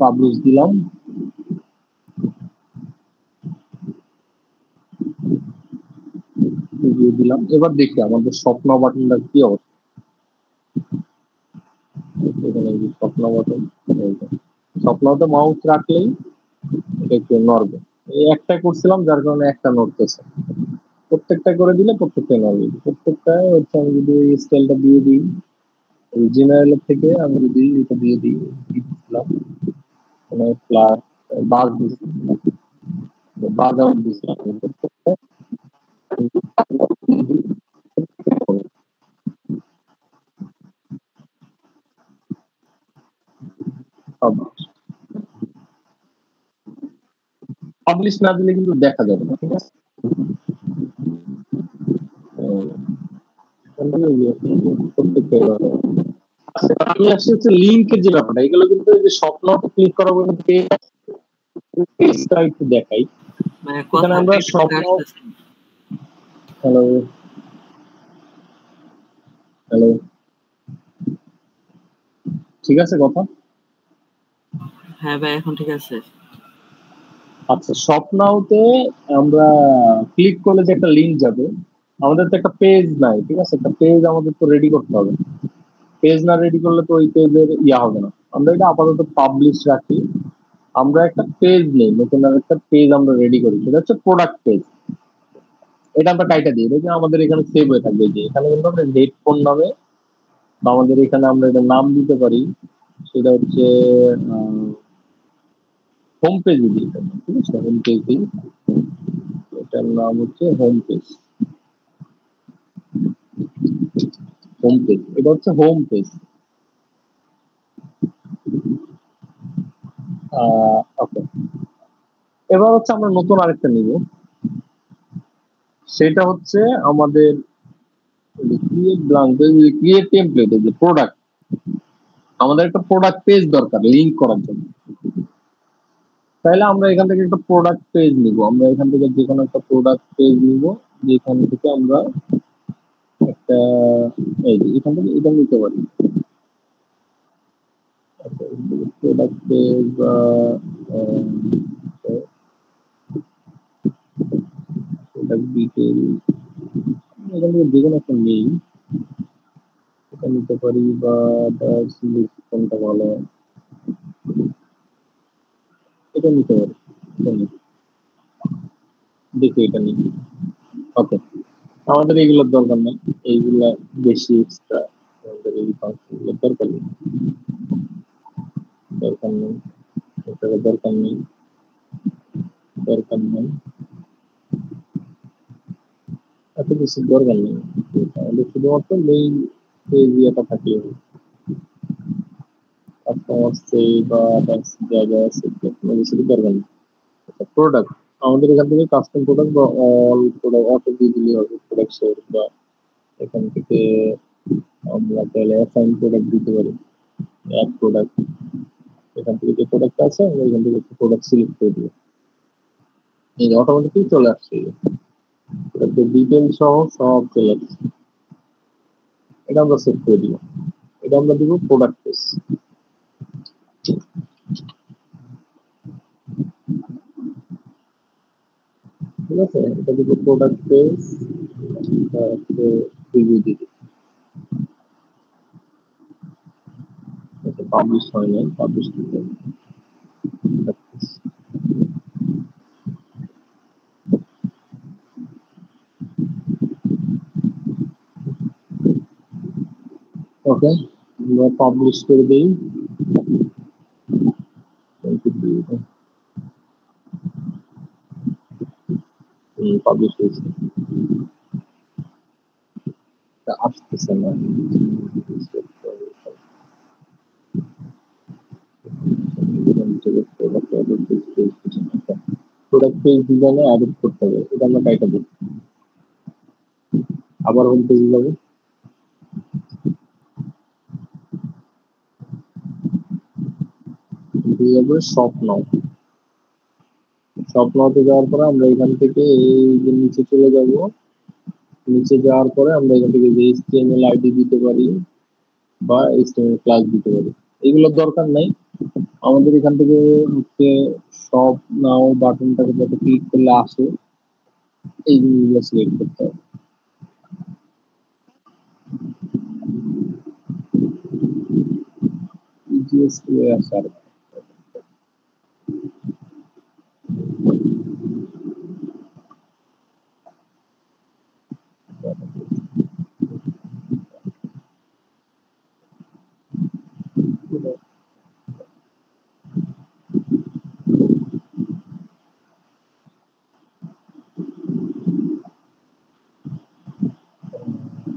পাবলিশ দিলাম, রিভিউ দিলাম। এবার দেখি আমাদের স্বপ্ন বাটনটা কি অবস্থা। এখানে এই যে স্বপ্ন বাটন, স্বপ্নতে মাউস রাখলেই এটা একটু নড়বে। এই একটা করছিলাম যার কারণে একটা নড়তেছে, প্রত্যেকটা করে দিলে প্রত্যেকটা নড়বে। প্রত্যেকটা হচ্ছে আমি যদি ওই স্টাইলটা দিয়ে দিই, ওই জেনারেল থেকে আমি যদি এটা দিয়ে দিই, দিলাম মানে প্লাস বাজ দিচ্ছিলাম, বাজ আউট দিচ্ছিলাম, প্রত্যেকটা পাবলিশ না দিলে কিন্তু দেখা যাবে না, ঠিক আছে? প্রত্যেকটা আমি আসছি হচ্ছে লিঙ্কের যে ব্যাপারটা, এগুলো কিন্তু এই যে স্বপ্ন ক্লিক করার পর একটু দেখাই। ভাইয়া এখানে কথা আমরা কেটে শপ কেটে নাও, আসতেছে। হ্যালো হ্যালো, ঠিক আছে কথা? হ্যাঁ ভাই এখন ঠিক আছে। আচ্ছা, শপ নাওতে আমরা ক্লিক করলে যে একটা লিংক যাবে, আমাদের তো একটা পেজ নাই, ঠিক আছে? একটা পেজ আমাদের তো রেডি করতে হবে। পেজ না রেডি করলে তো ওই পেজের ইয়া হবে না। আমরা এটা আপাতত পাবলিশ রাখি। আমরা একটা পেজ নেই, নতুন আর একটা পেজ আমরা রেডি করি, সেটা হচ্ছে প্রোডাক্ট পেজ। এটা আমরা কাইটা দিই, এটা আমাদের এখানে সেভ হয়ে থাকবে। যে এখানে কিন্তু আমরা নেট ফোন নামে বা আমাদের এখানে আমরা এটা নাম দিতে পারি, সেটা হচ্ছে হোম পেজ দিই। ঠিক আছে, হোম পেজ দিই, এটার নাম হচ্ছে হোম পেজ। হোম পেজ, এটা হচ্ছে হোম পেজ। ওকে, এবার হচ্ছে আমরা নতুন আরেকটা নিব, সেটা হচ্ছে আমাদের create blank page, create template, যে প্রোডাক্ট। আমাদের একটা প্রোডাক্ট পেজ দরকার লিংক করার জন্য। তাহলে আমরা এখান থেকে একটা প্রোডাক্ট পেজ নিব, আমরা এখান থেকে যে কোনো একটা প্রোডাক্ট পেজ নিব, যেখান থেকে আমরা একটা এই যে এখান থেকে এটা নিতে পারি। প্রোডাক্ট পেজ বা প্রোডাক্ট ডিটেল, এখান থেকে যে কোনো একটা নেই, এটা নিতে পারি। বা কোনটা ভালো হয়, এটা নিতে পারি। এটা নিই, দেখি এটা নিই। ওকে, আমাদের এইগুলোর দরকার নেই, এইগুলা বেশি এক্সট্রা, আমাদের এই ফাংশনগুলোর দরকার নেই, দরকার নেই, এটার দরকার নেই, দরকার নেই, এত বেশি দরকার নেই। আমাদের শুধুমাত্র মেইন পেজ ইয়েটা থাকলে কাস্টমার সেই বা জায়গা সেটা কোনো বেশি দরকার নেই। প্রোডাক্ট, আমাদের এখান থেকে কাস্টম প্রোডাক্ট বা অল প্রোডাক্ট অটো দিয়ে দিলে হবে। প্রোডাক্ট সোর্স বা এখান থেকে আমরা তাহলে অ্যাসাইন প্রোডাক্ট দিতে পারি, অ্যাড প্রোডাক্ট। এখান থেকে যে প্রোডাক্ট আছে আমরা এখান থেকে প্রোডাক্ট সিলেক্ট করে দিব, এই অটোমেটিকলি চলে আসছে, ডিটেল সহ সব চলে আসছে। এটা আমরা সেট করে দিব, এটা আমরা দিব প্রোডাক্ট পেজ। ঠিক আছে, এটা দিব প্রোডাক্ট পেজ, রিভিউ দিতে পাবলিশ হয় নাই, পাবলিশ দিতে ওকে, আমরা পাবলিশ করে দিই। পাবলিশ হয়েছে, আসতেছে না। প্রোডাক্ট পেজ ডিজাইনে এডিট করতে হবে, এটা আমরা কাইটা দিই। আবার হোম পেজে যাবো, শপ নাও। শপ নাওতে যাওয়ার পরে আমরা এখান থেকে এই যে নিচে চলে যাব, নিচে যাওয়ার পরে আমরা এখান থেকে যে HTML আইডি দিতে পারি বা HTML ক্লাস দিতে পারি, এগুলোর দরকার নাই। আমাদের এখান থেকে হচ্ছে শপ নাও বাটনটাকে যাতে ক্লিক করলে আসে, এই জিনিসগুলো সিলেক্ট করতে হবে। ইজিএস্ট ওয়ে আসার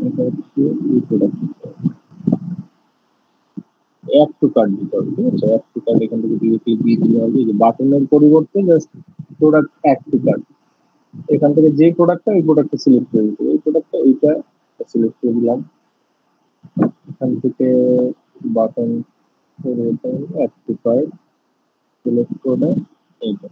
এটা হচ্ছে এই প্রোডাক্ট অ্যাড টু কার্ট দিতে হবে। ঠিক আছে, অ্যাড টু কার্ট এখান থেকে দিয়ে দিতে হবে। যে বাটনের পরিবর্তে just product add to cart, এখান থেকে যে প্রোডাক্টটা এই প্রোডাক্টটা সিলেক্ট করে দিতে হবে, এই প্রোডাক্টটা এইটা সিলেক্ট করে দিলাম। এখান থেকে button add to cart select করে এইটা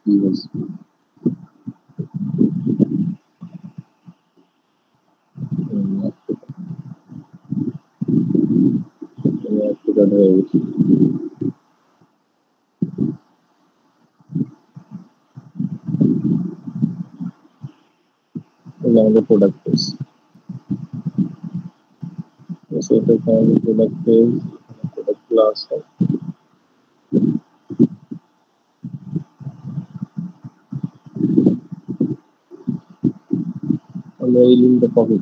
Yes. The product is so the product is product class है আমরা এই লিঙ্কটা কপি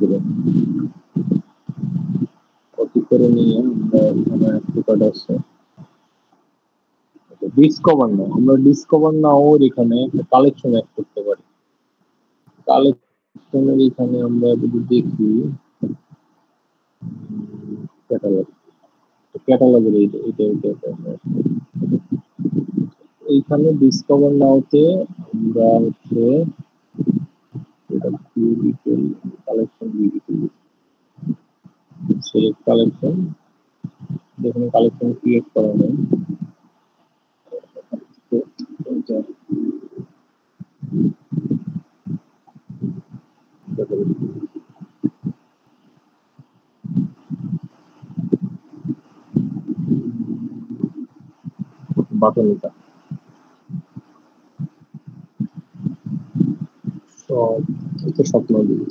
করে নিয়ে আমরা এখানে প্রোডাক্ট আছে ডিসকভার না আমরা ডিসকভার না ওর এখানে একটা কালেকশন অ্যাড করতে পারি কালেকশনের এখানে আমরা যদি দেখি ক্যাটালগের এটা এইখানে ডিসকভার নাওতে আমরা হচ্ছে এটা ডিটেইল কালেকশন সিলেক্ট কালেকশন যেখানে কালেকশন ক্রিয়েট করা নেই বাটন এটা সব এটা স্বপ্ন দিই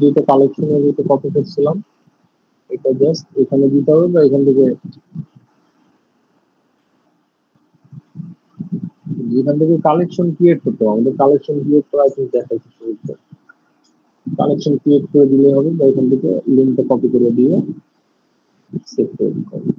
যেটা কালেকশনের যেটা কপি করছিলাম এটা জাস্ট এখানে দিতে হবে বা এখান থেকে কালেকশন ক্রিয়েট করতে হবে আমাদের কালেকশন ক্রিয়েট করা আছে দেখাচ্ছি কালেকশন ক্রিয়েট করে দিলে হবে বা এখান থেকে লিঙ্কটা কপি করে দিয়ে সেভ করে দিতে হবে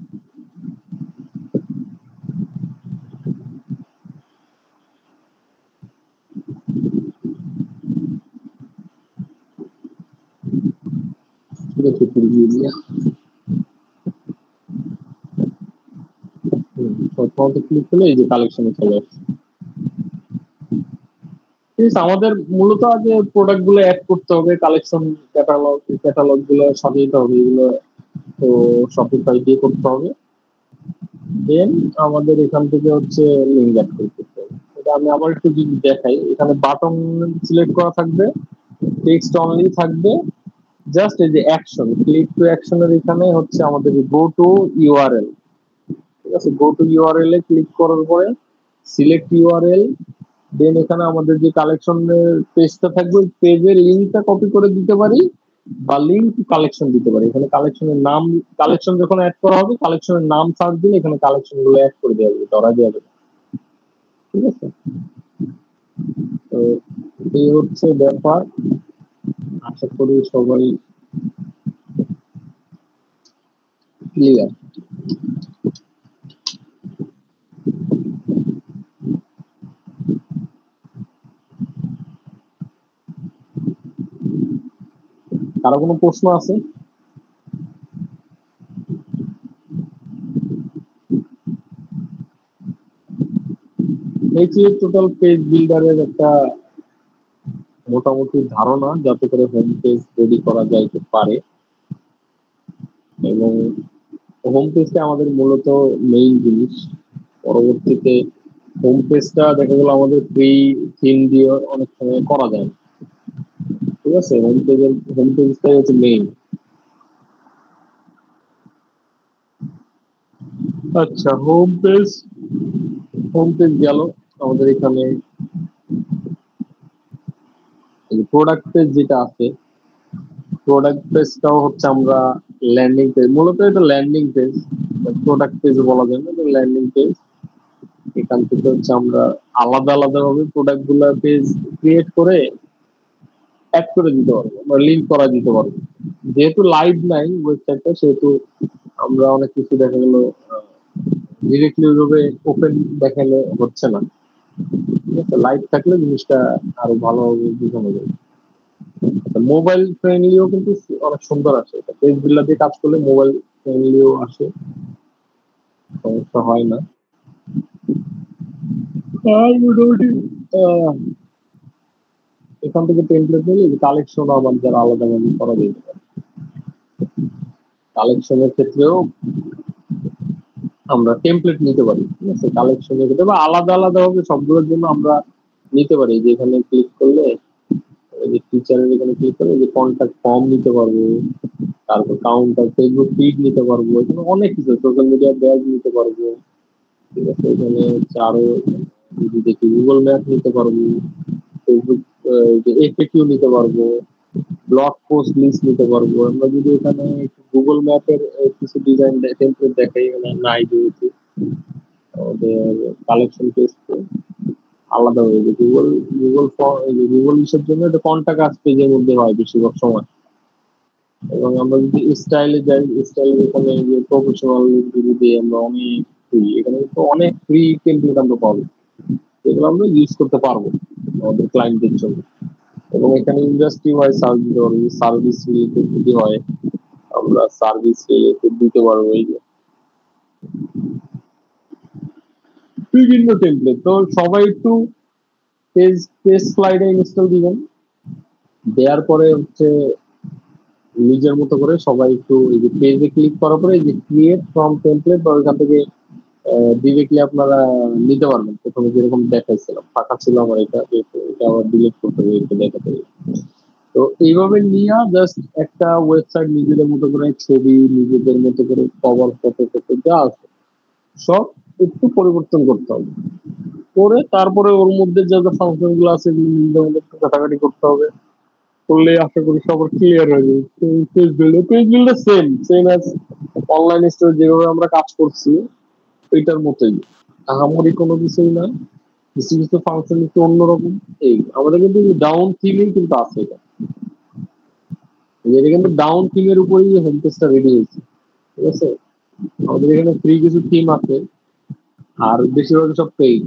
ঠিক আছে প্রিভিউ দিয়ে প্রথমত ক্লিক করলে এই যে কালেকশনে চলে আসছে আমাদের মূলত আগে প্রোডাক্ট গুলো অ্যাড করতে হবে কালেকশন ক্যাটালগ গুলো সাজাইতে হবে এগুলো তো শপিফাই দিয়ে করতে হবে দেন আমাদের এখান থেকে হচ্ছে লিঙ্ক অ্যাড করতে হবে এটা আমি আবার একটু যদি দেখাই এখানে বাটন সিলেক্ট করা থাকবে টেক্সট অনলি থাকবে জাস্ট এই যে অ্যাকশন ক্লিক টু অ্যাকশনের এখানে হচ্ছে আমাদের গো টু ইউআরএল ঠিক আছে go to URL A click করার পরে সিলেক্ট ইউআরএল দেন এখানে আমাদের যে কালেকশনের পেজটা থাকবে পেজের লিঙ্কটা কপি করে দিতে পারি বা লিঙ্ক টু কালেকশন দিতে পারি এখানে কালেকশনের নাম কালেকশন যখন অ্যাড করা হবে কালেকশনের নাম সার্চ দিলে এখানে কালেকশন গুলো অ্যাড করে দেওয়া যাবে ধরা যাবে ঠিক আছে তো এই হচ্ছে ব্যাপার আশা করি সবাই ক্লিয়ার কারো কোনো প্রশ্ন আছে এই যে টোটাল পেজ বিল্ডারের একটা মোটামুটি ধারণা যাতে করে হোম পেজ রেডি করা যাইতে পারে এবং হোম পেজটা আমাদের মূলত মেইন জিনিস পরবর্তীতে হোম পেজটা দেখা গেল আমাদের ফ্রি থিম দিয়ে অনেক সময় করা যায় ঠিক আছে হোম পেজটাই হচ্ছে মেইন আচ্ছা হোম পেজ গেল আমাদের এখানে প্রোডাক্ট পেজ যেটা আছে প্রোডাক্ট পেজটাও হচ্ছে আমরা ল্যান্ডিং পেজ মূলত এটা ল্যান্ডিং পেজ প্রোডাক্ট পেজ বলা যায় না ল্যান্ডিং পেজ এখান থেকে হচ্ছে আমরা আলাদা ভাবে প্রোডাক্ট গুলা পেজ ক্রিয়েট করে অ্যাড করে দিতে পারবো বা লিঙ্ক করা দিতে পারবো যেহেতু লাইভ নাই ওয়েবসাইটটা সেহেতু আমরা অনেক কিছু দেখা গেল ডিরেক্টলি ওইভাবে ওপেন দেখালে হচ্ছে না ঠিক আছে লাইভ থাকলে জিনিসটা আরো ভালোভাবে বোঝানো যাবে মোবাইল ফ্রেন্ডলিও কিন্তু অনেক সুন্দর আছে পেজ বিল্ডার দিয়ে কাজ করলে মোবাইল ফ্রেন্ডলিও আসে সমস্যা হয় না আর মোটামুটি আহ, এখান থেকে টেমপ্লেট নিলে কালেকশন আবার যারা আলাদা ভাবে করা যেতে পারে। কালেকশনের ক্ষেত্রেও আমরা টেমপ্লেট নিতে পারি, ঠিক আছে? কালেকশনের ক্ষেত্রে বা আলাদা আলাদা ভাবে সবগুলোর জন্য আমরা নিতে পারি। যে এখানে ক্লিক করলে এই যে টিচারের এখানে ক্লিক করে যে কন্ট্যাক্ট ফর্ম নিতে পারবো, তারপর কাউন্টার ফেসবুক ফিড নিতে পারবো, এখানে অনেক কিছু সোশ্যাল মিডিয়া ব্যাগ নিতে পারবো, ঠিক আছে? এখানে হচ্ছে আরো যদি দেখি গুগল ম্যাপ নিতে পারবো, ফেসবুক যে এফএকিউ নিতে পারবো, ব্লগ পোস্ট লিস্ট নিতে পারবো। আমরা যদি এখানে গুগল ম্যাপের কিছু ডিজাইন টেমপ্লেট দেখাই, মানে নাই যেহেতু আমাদের কালেকশন পেজ আলাদা হয়ে যায়। গুগল গুগল গুগল ইসের জন্য এটা কন্টাক্ট আস পেজের মধ্যে হয় বেশিরভাগ সময়। এবং আমরা যদি স্টাইলে যাই, স্টাইলে এখানে যে প্রফেশনাল যদি দিই আমরা অনেক ফ্রি, এখানে কিন্তু অনেক ফ্রি টেমপ্লেট আমরা পাবো, যেগুলো আমরা ইউজ করতে পারবো আমাদের ক্লায়েন্টদের জন্য। এবং এখানে ইন্ডাস্ট্রি ওয়াইজ সার্ভিস দিতে পারবো, সার্ভিস রিলেটেড যদি হয় আমরা সার্ভিস রিলেটেড দিতে পারবো। এই যে বিভিন্ন টেমপ্লেট, তো সবাই একটু পেজ পেজ স্লাইডে ইনস্টল দিবেন, দেওয়ার পরে হচ্ছে নিজের মতো করে সবাই একটু এই যে পেজে ক্লিক করার পরে এই যে ক্রিয়েট ফ্রম টেমপ্লেট বা ওইখান থেকে ডিরেক্টলি আপনারা নিতে পারবেন। প্রথমে যেরকম দেখাইছিলাম ফাঁকা ছিল আমার এটা, এটা আবার ডিলিট করতে হবে, এটা দেখাতে হবে। তো এইভাবে নিয়ে জাস্ট একটা ওয়েবসাইট নিজেদের মতো করে ছবি, নিজেদের মতো করে কভার ফটো ফটো যা আছে সব একটু পরিবর্তন করতে হবে, করে তারপরে ওর মধ্যে যা যা ফাংশন গুলো আছে এগুলো নিজেদের মধ্যে একটু কাটাকাটি করতে হবে। করলে আশা করি সবার ক্লিয়ার হয়ে যাবে। Page builder same same as online store যেভাবে আমরা কাজ করছি ওইটার মতোই, আহামরি কোনো কিছুই না। কিছু কিছু ফাংশন একটু অন্যরকম। এই আমাদের কিন্তু ডাউন থিমেই কিন্তু আছে এটা, এটা কিন্তু ডাউন থিমের উপরেই হোম পেজটা রেডি হয়েছে, ঠিক আছে? আমাদের এখানে ফ্রি কিছু থিম আছে আর বেশিরভাগ সব পেইড,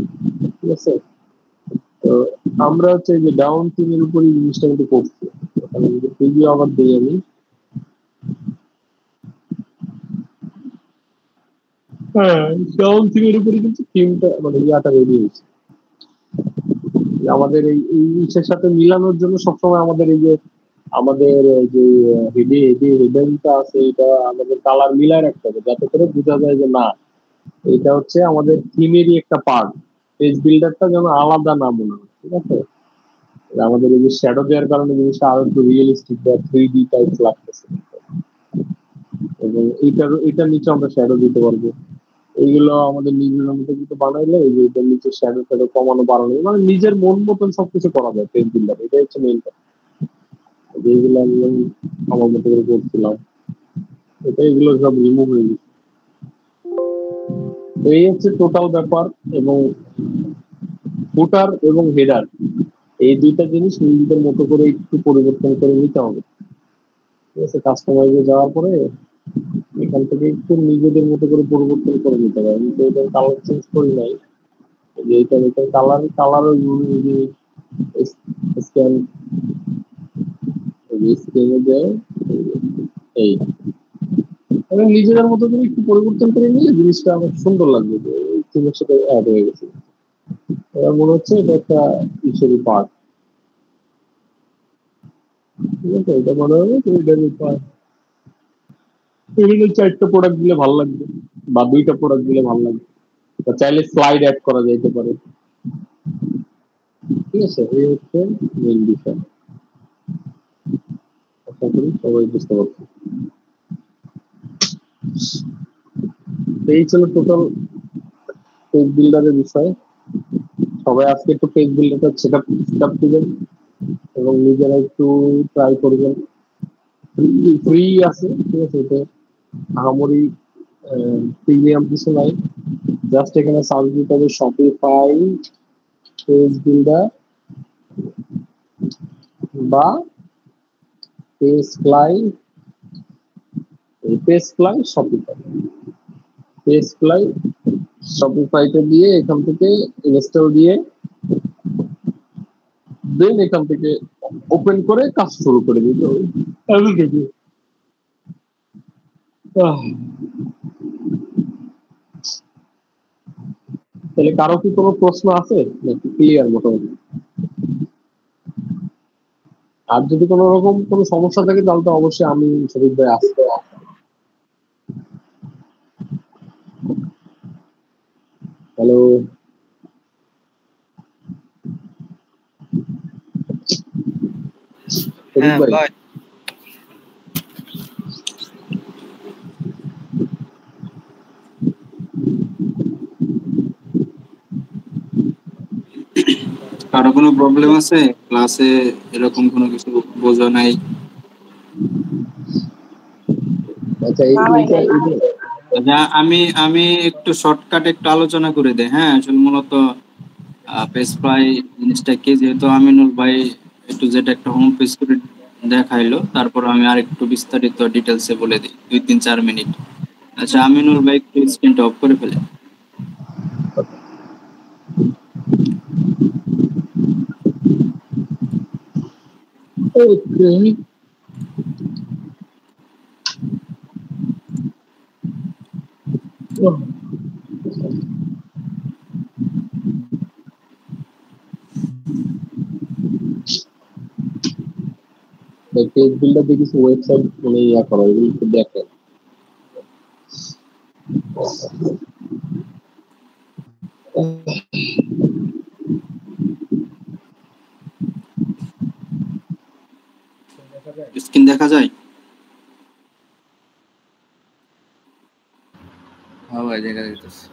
ঠিক আছে? তো আমরা হচ্ছে যে ডাউন থিমের উপরই জিনিসটা কিন্তু করছি। এখানে যদি প্রিভিউ আবার দিই আমি, হ্যাঁ ডাউন থিমের উপরে কিন্তু থিমটা মানে ইয়াটা রেডি হয়েছে। আমাদের এই ইসের সাথে মিলানোর জন্য সবসময় আমাদের এই যে আমাদের যে হেডিংটা আছে এটা আমাদের কালার মিলায় রাখতে হবে, যাতে করে বোঝা যায় যে না এটা হচ্ছে আমাদের থিমেরই একটা পার্ট। পেজ বিল্ডারটা যেন আলাদা না মনে হয়, ঠিক আছে? আমাদের এই যে শ্যাডো দেওয়ার কারণে জিনিসটা আরো একটু রিয়েলিস্টিক বা 3D টাইপ লাগতেছে। এবং এটার নিচে আমরা শ্যাডো দিতে পারবো। এইগুলো আমাদের নিজের মতো কিন্তু বানাইলে এই যে এটার নিচে শ্যাডো শ্যাডো কমানো বাড়ানো মানে নিজের মন মতন সবকিছু করা যায় পেজ বিল্ডার, এটা হচ্ছে মেইন। যেগুলো আমি আমার মতো করে করছিলাম এটা এগুলো সব রিমুভ হয়ে গেছে। তো এই হচ্ছে টোটাল ব্যাপার। এবং ফুটার এবং হেডার এই দুইটা জিনিস নিজেদের মতো করে একটু পরিবর্তন করে নিতে হবে, ঠিক আছে? কাস্টমাইজে যাওয়ার পরে এখান থেকে একটু নিজেদের মতো করে পরিবর্তন করে নিতে হবে। আমি তো এটার কালার চেঞ্জ করি নাই, যে এটার কালার কালারও স্ক্যান স্ক্যানে দেয় এই এবং নিজেদের মতো করে একটু পরিবর্তন করে নিলে জিনিসটা অনেক সুন্দর লাগবে যে এই থিমের সাথে অ্যাড হয়ে গেছে। এবার মনে হচ্ছে এটা একটা ইসেরই পার্ট, ঠিক আছে? এটা মনে হবে যে এটারই পার্ট। এখানে চারটা প্রোডাক্ট দিলে ভালো লাগবে বা দুইটা প্রোডাক্ট দিলে ভালো লাগবে, বা চাইলে স্লাইড অ্যাড করা যেতে পারে, ঠিক আছে? এই হচ্ছে মেইন বিষয়। আশা করি সবাই বুঝতে পারছি। এই ছিল টোটাল পেজ বিল্ডারের বিষয়। সবাই আজকে একটু পেজ বিল্ডারটা সেট আপ দিবেন এবং নিজেরা একটু ট্রাই করবেন। ফ্রি আছে, ঠিক আছে? এটা আহামরি প্রিমিয়াম কিছু নাই। জাস্ট এখানে সার্চ দিতে হবে শপিফাই পেজ বিল্ডার বা PageFly, PageFly Shopify, PageFly শপিফাইতে দিয়ে এখান থেকে ইনস্টল দিয়ে দেন এখান থেকে ওপেন করে কাজ শুরু করে দিতে হবে। এতটুকু। আহ, তাহলে কারো কি কোনো প্রশ্ন আছে নাকি ক্লিয়ার মোটামুটি? আর যদি কোনো রকম কোনো সমস্যা থাকে তাহলে তো অবশ্যই আমি শরীফ ভাই আসতে। হ্যালো, শরীফ হ্যাঁ ভাই। ভাই, কারো কোনো প্রবলেম আছে ক্লাসে? এরকম কোনো কিছু বোঝা নাই? আচ্ছা, আচ্ছা, আমি আমি একটু শর্টকাট একটু আলোচনা করে দেই। হ্যাঁ, আসলে মূলত পেজ ফ্লাই জিনিসটা কি, যেহেতু আমিনুল ভাই একটু যেটা একটা হোম পেজ করে দেখাইলো, তারপর আমি আর একটু বিস্তারিত ডিটেলসে বলে দিই 2-3-4 মিনিট। আচ্ছা, আমিনুল ভাই একটু স্ক্রিনটা অফ করে ফেলে। ওকে, পেজ বিল্ডার দিয়ে কিছু ওয়েবসাইট মানে ইয়া করা, এগুলো একটু দেখেন। স্ক্রিন দেখা যায়? হ্যাঁ ভাই, দেখা যাইতেছে।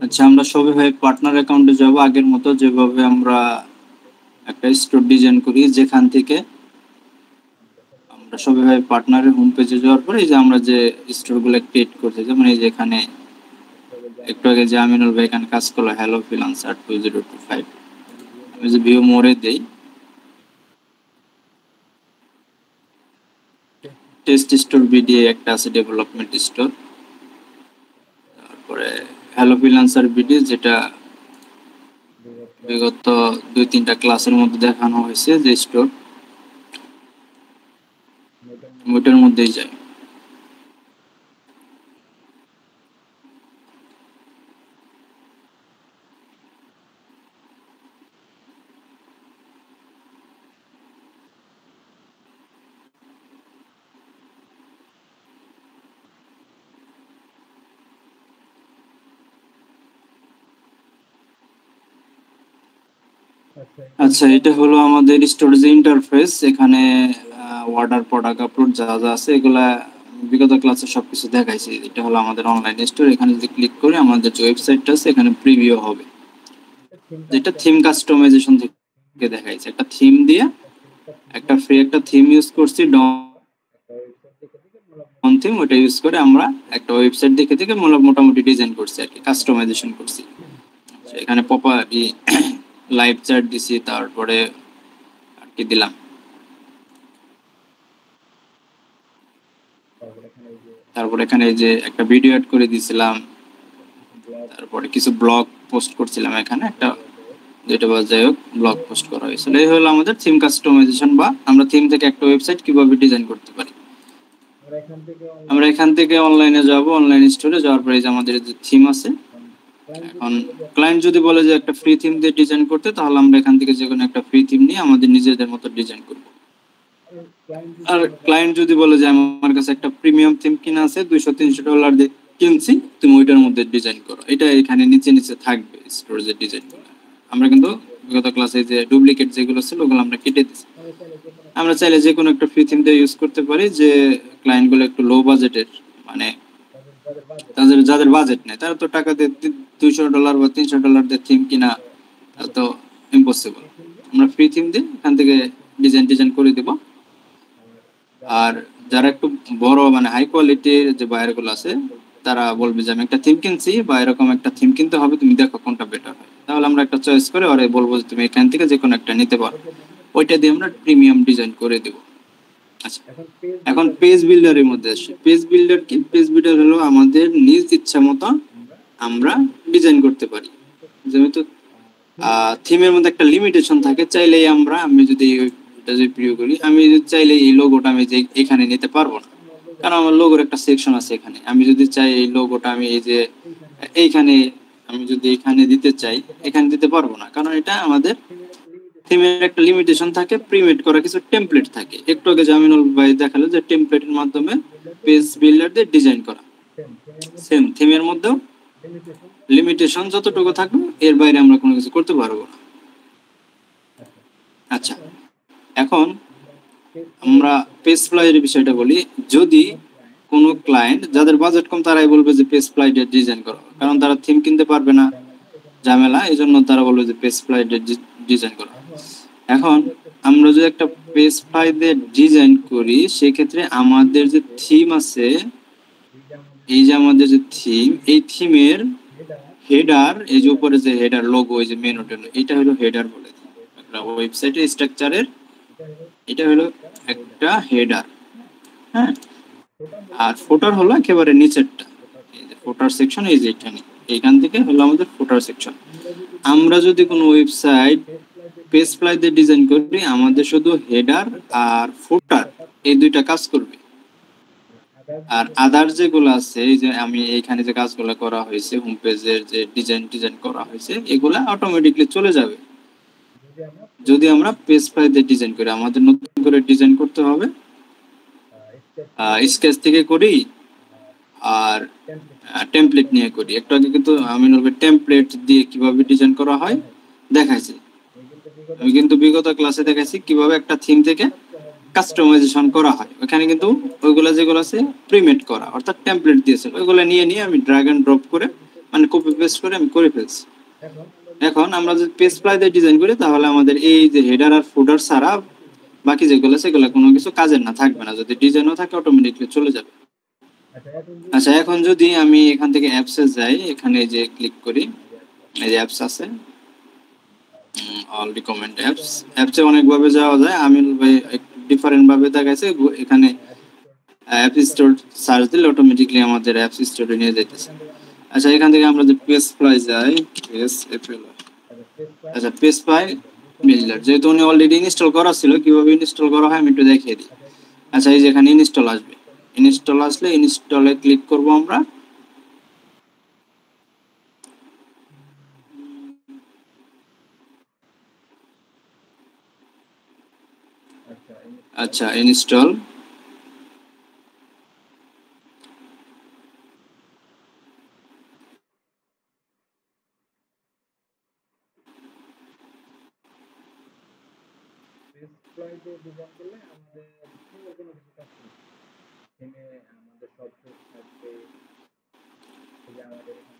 আচ্ছা, আমরা সবাই ভাই পার্টনার অ্যাকাউন্টে যাব আগের মতো, যেভাবে আমরা একটা স্টোর ডিজাইন করি, যেখান থেকে আমরা সবাই ভাই পার্টনারের হোম পেজে যাওয়ার পরে এই যে আমরা যে স্টোরগুলো ক্রিয়েট করতে, যেমন এই যে এখানে একটু আগে যে আমিনুল ভাই এখানে কাজ করলো, হ্যালো ফ্রিল্যান্সার 2025, আমি যে ভিউ মোরে দেই, টেস্ট স্টোর বিডিএ একটা আছে, ডেভেলপমেন্ট স্টোর, তারপরে হ্যালো ফ্রিল্যান্সার বিডি, যেটা বিগত 2-3টা ক্লাসের মধ্যে দেখানো হয়েছে যে স্টোর, ওইটার মধ্যেই যায়। আচ্ছা, এটা হলো আমাদের স্টোরেজ ইন্টারফেস। এখানে অর্ডার, প্রোডাক্ট আপলোড যা যা আছে এগুলা বিগত ক্লাসে সবকিছু দেখাইছি। এটা হলো আমাদের অনলাইন স্টোর। এখানে যদি ক্লিক করি আমাদের যে ওয়েবসাইটটা আছে এখানে প্রিভিউ হবে, যেটা থিম কাস্টমাইজেশন থেকে দেখাইছে। একটা থিম দিয়ে একটা ফ্রি একটা থিম ইউজ করছি, ডন থিম, ওটা ইউজ করে আমরা একটা ওয়েবসাইট দেখে থেকে মোটামুটি ডিজাইন করছি আর কি, কাস্টমাইজেশন করছি। এখানে পপআপ লাইভ চ্যাট দিছি, তারপরে আর কি দিলাম, তারপর এখানে এই যে একটা ভিডিও অ্যাড করে দিয়েছিলাম, তারপরে কিছু ব্লগ পোস্ট করছিলাম এখানে একটা, যেটা বা যাই হোক ব্লগ পোস্ট করা হয়েছিল। এই হলো আমাদের থিম কাস্টমাইজেশন, বা আমরা থিম থেকে একটা ওয়েবসাইট কিভাবে ডিজাইন করতে পারি। আমরা এখান থেকে অনলাইনে যাব, অনলাইন স্টোরে যাওয়ার পরে যে আমাদের যে থিম আছে, এখন ক্লায়েন্ট যদি বলে যে একটা ফ্রি থিম দিয়ে ডিজাইন করতে, তাহলে আমরা এখান থেকে যে কোনো একটা ফ্রি থিম নিয়ে আমাদের নিজেদের মতো ডিজাইন করব। আর ক্লায়েন্ট যদি বলে যে আমার কাছে একটা প্রিমিয়াম থিম কিনা আছে, $200-300 দিয়ে কিনছি, তুমি ওইটার মধ্যে ডিজাইন করো, এটা এখানে নিচে নিচে থাকবে স্টোরেজের ডিজাইনগুলো। আমরা কিন্তু বিগত ক্লাসে যে ডুপ্লিকেট যেগুলো ছিল ওগুলো আমরা কেটে দিচ্ছি। আমরা চাইলে যে কোনো একটা ফ্রি থিম দিয়ে ইউজ করতে পারি, যে ক্লায়েন্টগুলো একটু লো বাজেটের, মানে যাদের বাজেট নেই, তারা তো টাকা দিয়ে $200 বা $300 দিয়ে থিম কিনা তো ইম্পসিবল। আমরা ফ্রি থিম দিয়ে এখান থেকে ডিজাইন করে দিব। আর যারা একটু বড় মানে হাই কোয়ালিটির যে বায়ারগুলো আছে, তারা বলবে যে আমি একটা থিম কিনছি বা এরকম একটা থিম কিনতে হবে, তুমি দেখো কোনটা বেটার হয়। তাহলে আমরা একটা চয়েস করে ওরে বলবো যে তুমি এখান থেকে যে কোনো একটা নিতে পারো, ওইটা দিয়ে আমরা প্রিমিয়াম ডিজাইন করে দেব। আচ্ছা, এখন পেজ বিল্ডারের মধ্যে আসি। পেজ বিল্ডার কি? পেজ বিল্ডার হলো আমাদের নিজ ইচ্ছা মতো আমরা ডিজাইন করতে পারি। যেহেতু থিমের মধ্যে একটা লিমিটেশন থাকে, চাইলেই আমি যদি এটা যদি প্রিভিউ করি, আমি যদি চাইলে এই লোগোটা আমি যে এখানে নিতে পারবো না, কারণ আমার লোগোর একটা সেকশন আছে এখানে। আমি যদি চাই এই লোগোটা আমি এই যে এইখানে, আমি যদি এখানে দিতে চাই, এখানে দিতে পারবো না, কারণ এটা আমাদের থিমের একটা লিমিটেশন থাকে, প্রিমেড করা কিছু টেমপ্লেট থাকে। একটু আগে জামিনুল ভাই দেখালো যে টেমপ্লেটের মাধ্যমে পেজ বিল্ডার দিয়ে ডিজাইন করা, সেম থিমের মধ্যেও লিমিটেশন যতটুকু থাকবে, এর বাইরে আমরা কোনো কিছু করতে পারবো না। আচ্ছা, এখন আমরা পেজ ফ্লাইয়ের বিষয়টা বলি। যদি কোনো ক্লায়েন্ট, যাদের বাজেট কম, তারাই বলবে যে পেজ ফ্লাইয়ের ডিজাইন করো, কারণ তারা থিম কিনতে পারবে না, ঝামেলা, এই জন্য তারা বলবে যে পেজ ফ্লাইয়ের ডিজাইন করো। এখন আমরা যদি একটা পেজ ফ্লাইয়ের ডিজাইন করি, সেক্ষেত্রে আমাদের যে থিম আছে, এই যে আমাদের যে থিম, এই থিমের হেডার, এই যে উপরে যে হেডার লোগো, এই যে মেনু টেন, এটা হলো হেডার বলে একটা ওয়েবসাইটের স্ট্রাকচারের, এটা হলো একটা হেডার। হ্যাঁ, আর ফুটার হলো একেবারে নিচেরটা, এই যে ফুটার সেকশন, এই যে এখানে, এইখান থেকে হলো আমাদের ফুটার সেকশন। আমরা যদি কোনো ওয়েবসাইট পেজ ফ্লাই দিয়ে ডিজাইন করি, আমাদের শুধু হেডার আর ফুটার এই দুইটা কাজ করবে। আর আদার যেগুলো আছে, এই যে আমি এইখানে যে কাজগুলো করা হয়েছে, হোম পেজের যে ডিজাইন করা হয়েছে, এগুলা অটোমেটিকলি চলে যাবে যদি আমরা পেজ ফ্লাই দিয়ে ডিজাইন করি। আমাদের নতুন করে ডিজাইন করতে হবে, স্কেচ থেকে করি আর টেমপ্লেট নিয়ে করি। একটু আগে কিন্তু আমি টেমপ্লেট দিয়ে কিভাবে ডিজাইন করা হয় দেখাইছি। আমি কিন্তু বিগত ক্লাসে দেখাইছি কিভাবে একটা থিম থেকে কাস্টমাইজেশন করা হয়। ওখানে কিন্তু ওইগুলা যেগুলো আছে প্রিমেড করা, অর্থাৎ টেমপ্লেট দিয়েছিল, ওইগুলা নিয়ে আমি ড্র্যাগ এন্ড ড্রপ করে, মানে কপি পেস্ট করে আমি করে ফেলছি। এখন আমরা যদি পেজ ফ্লাই দিয়ে ডিজাইন করি, তাহলে আমাদের এই যে হেডার আর ফুটার ছাড়া বাকি যেগুলো আছে, সেগুলো কোনো কিছু কাজের না, থাকবে না। যদি ডিজাইনও থাকে, অটোমেটিকলি চলে যাবে। আচ্ছা, এখন যদি আমি এখান থেকে অ্যাপসে যাই, এখানে যে ক্লিক করি, এই যে অ্যাপস আছে, অল রিকমেন্ড অ্যাপস, অ্যাপসে অনেকভাবে যাওয়া যায়। আমি একটু ডিফারেন্ট ভাবে দেখাইছে। এখানে অ্যাপ স্টোর সার্চ দিলে অটোমেটিকলি আমাদের অ্যাপ স্টোরে নিয়ে যাইতেছে। আচ্ছা, এখান থেকে আমরা যে পেজ ফ্লাই যাই, আচ্ছা পেজ ফ্লাই বিল্ডার, যেহেতু উনি অলরেডি ইনস্টল করা ছিল, কিভাবে ইনস্টল করা হয় আমি একটু দেখিয়ে দিই। আচ্ছা, এই যে এখানে ইনস্টল আসবে, ইনস্টল আসলে ইনস্টলে ক্লিক করব আমরা। আচ্ছা, ইনস্টল,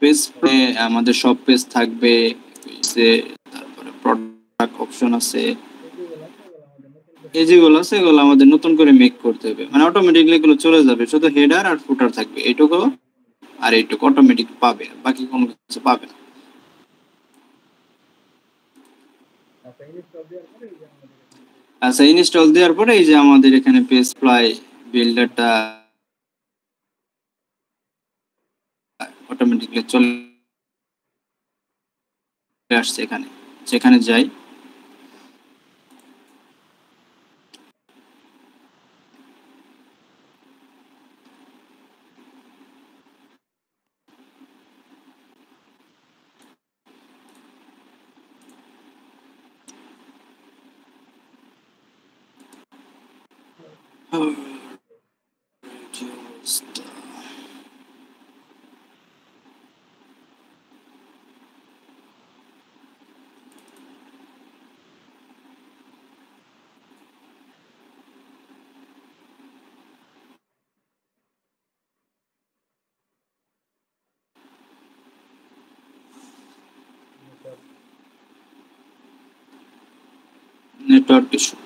পেজ আমাদের সব পেজ থাকবে, তারপরে প্রোডাক্ট অপশন আছে, এই যেগুলো আছে এগুলো আমাদের নতুন করে মেক করতে হবে, মানে অটোমেটিকলি এগুলো চলে যাবে। শুধু হেডার আর ফুটার থাকবে, এইটুকু আর এইটুকু অটোমেটিক পাবে, বাকি কোনো কিছু পাবে না। আচ্ছা, ইনস্টল দেওয়ার পরে এই যে আমাদের এখানে পেজ ফ্লাই বিল্ডারটা অটোমেটিকলি চলে আসছে। এখানে যেখানে যাই, নেটওয়ার্ক ইস্যু।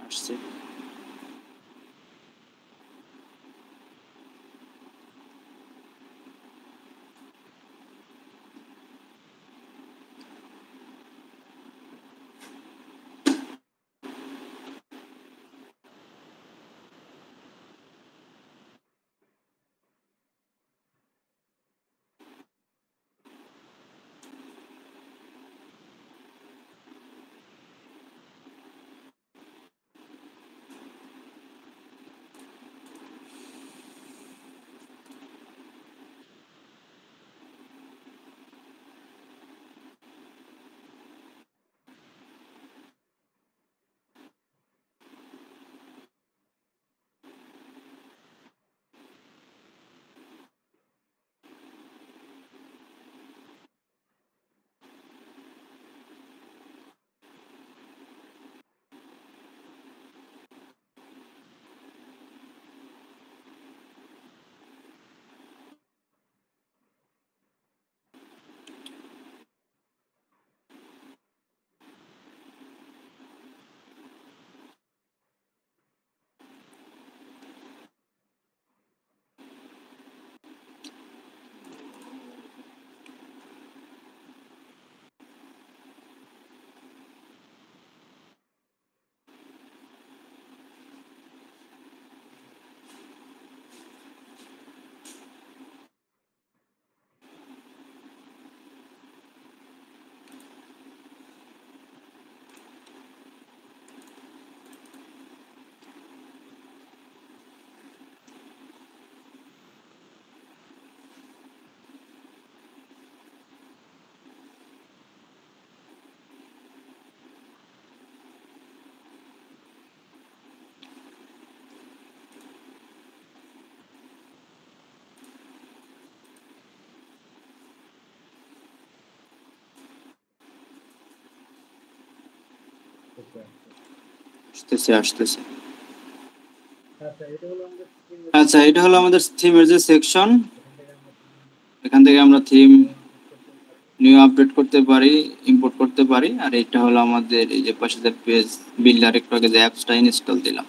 আসছে। আসতেছে আসতেছে। আচ্ছা, এটা হলো আমাদের থিমের যে সেকশন। এখান থেকে আমরা থিম নিউ আপডেট করতে পারি, ইম্পোর্ট করতে পারি। আর এটা হলো আমাদের এই যে পাশে যে পেজ বিল্ডার, একটু আগে যে অ্যাপসটা ইনস্টল দিলাম।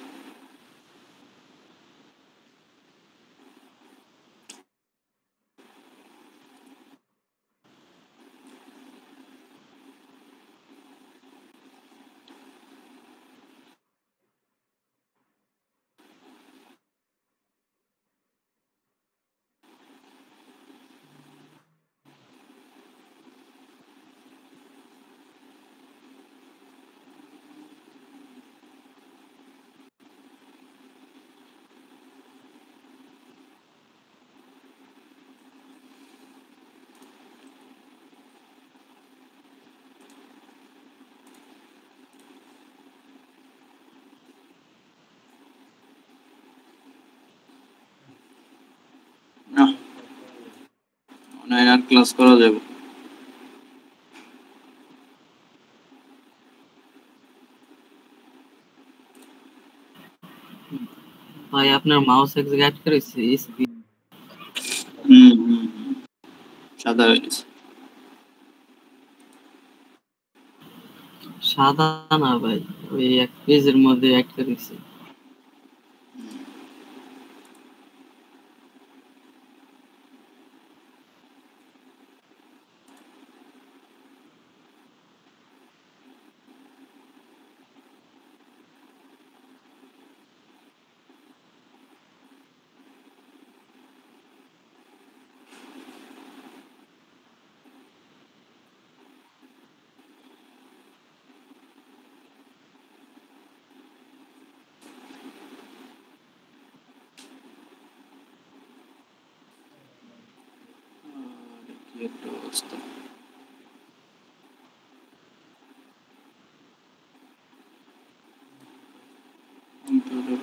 অনলাইন আর ক্লাস করা যাবে। ভাই আপনার মাউস এক জায়গায় আটকে রয়েছে, সাদা হয়ে গেছে। সাদা না ভাই, ওই এক পেজের মধ্যে আটকে রয়েছে। কি একটা অবস্থা। কম্পিউটার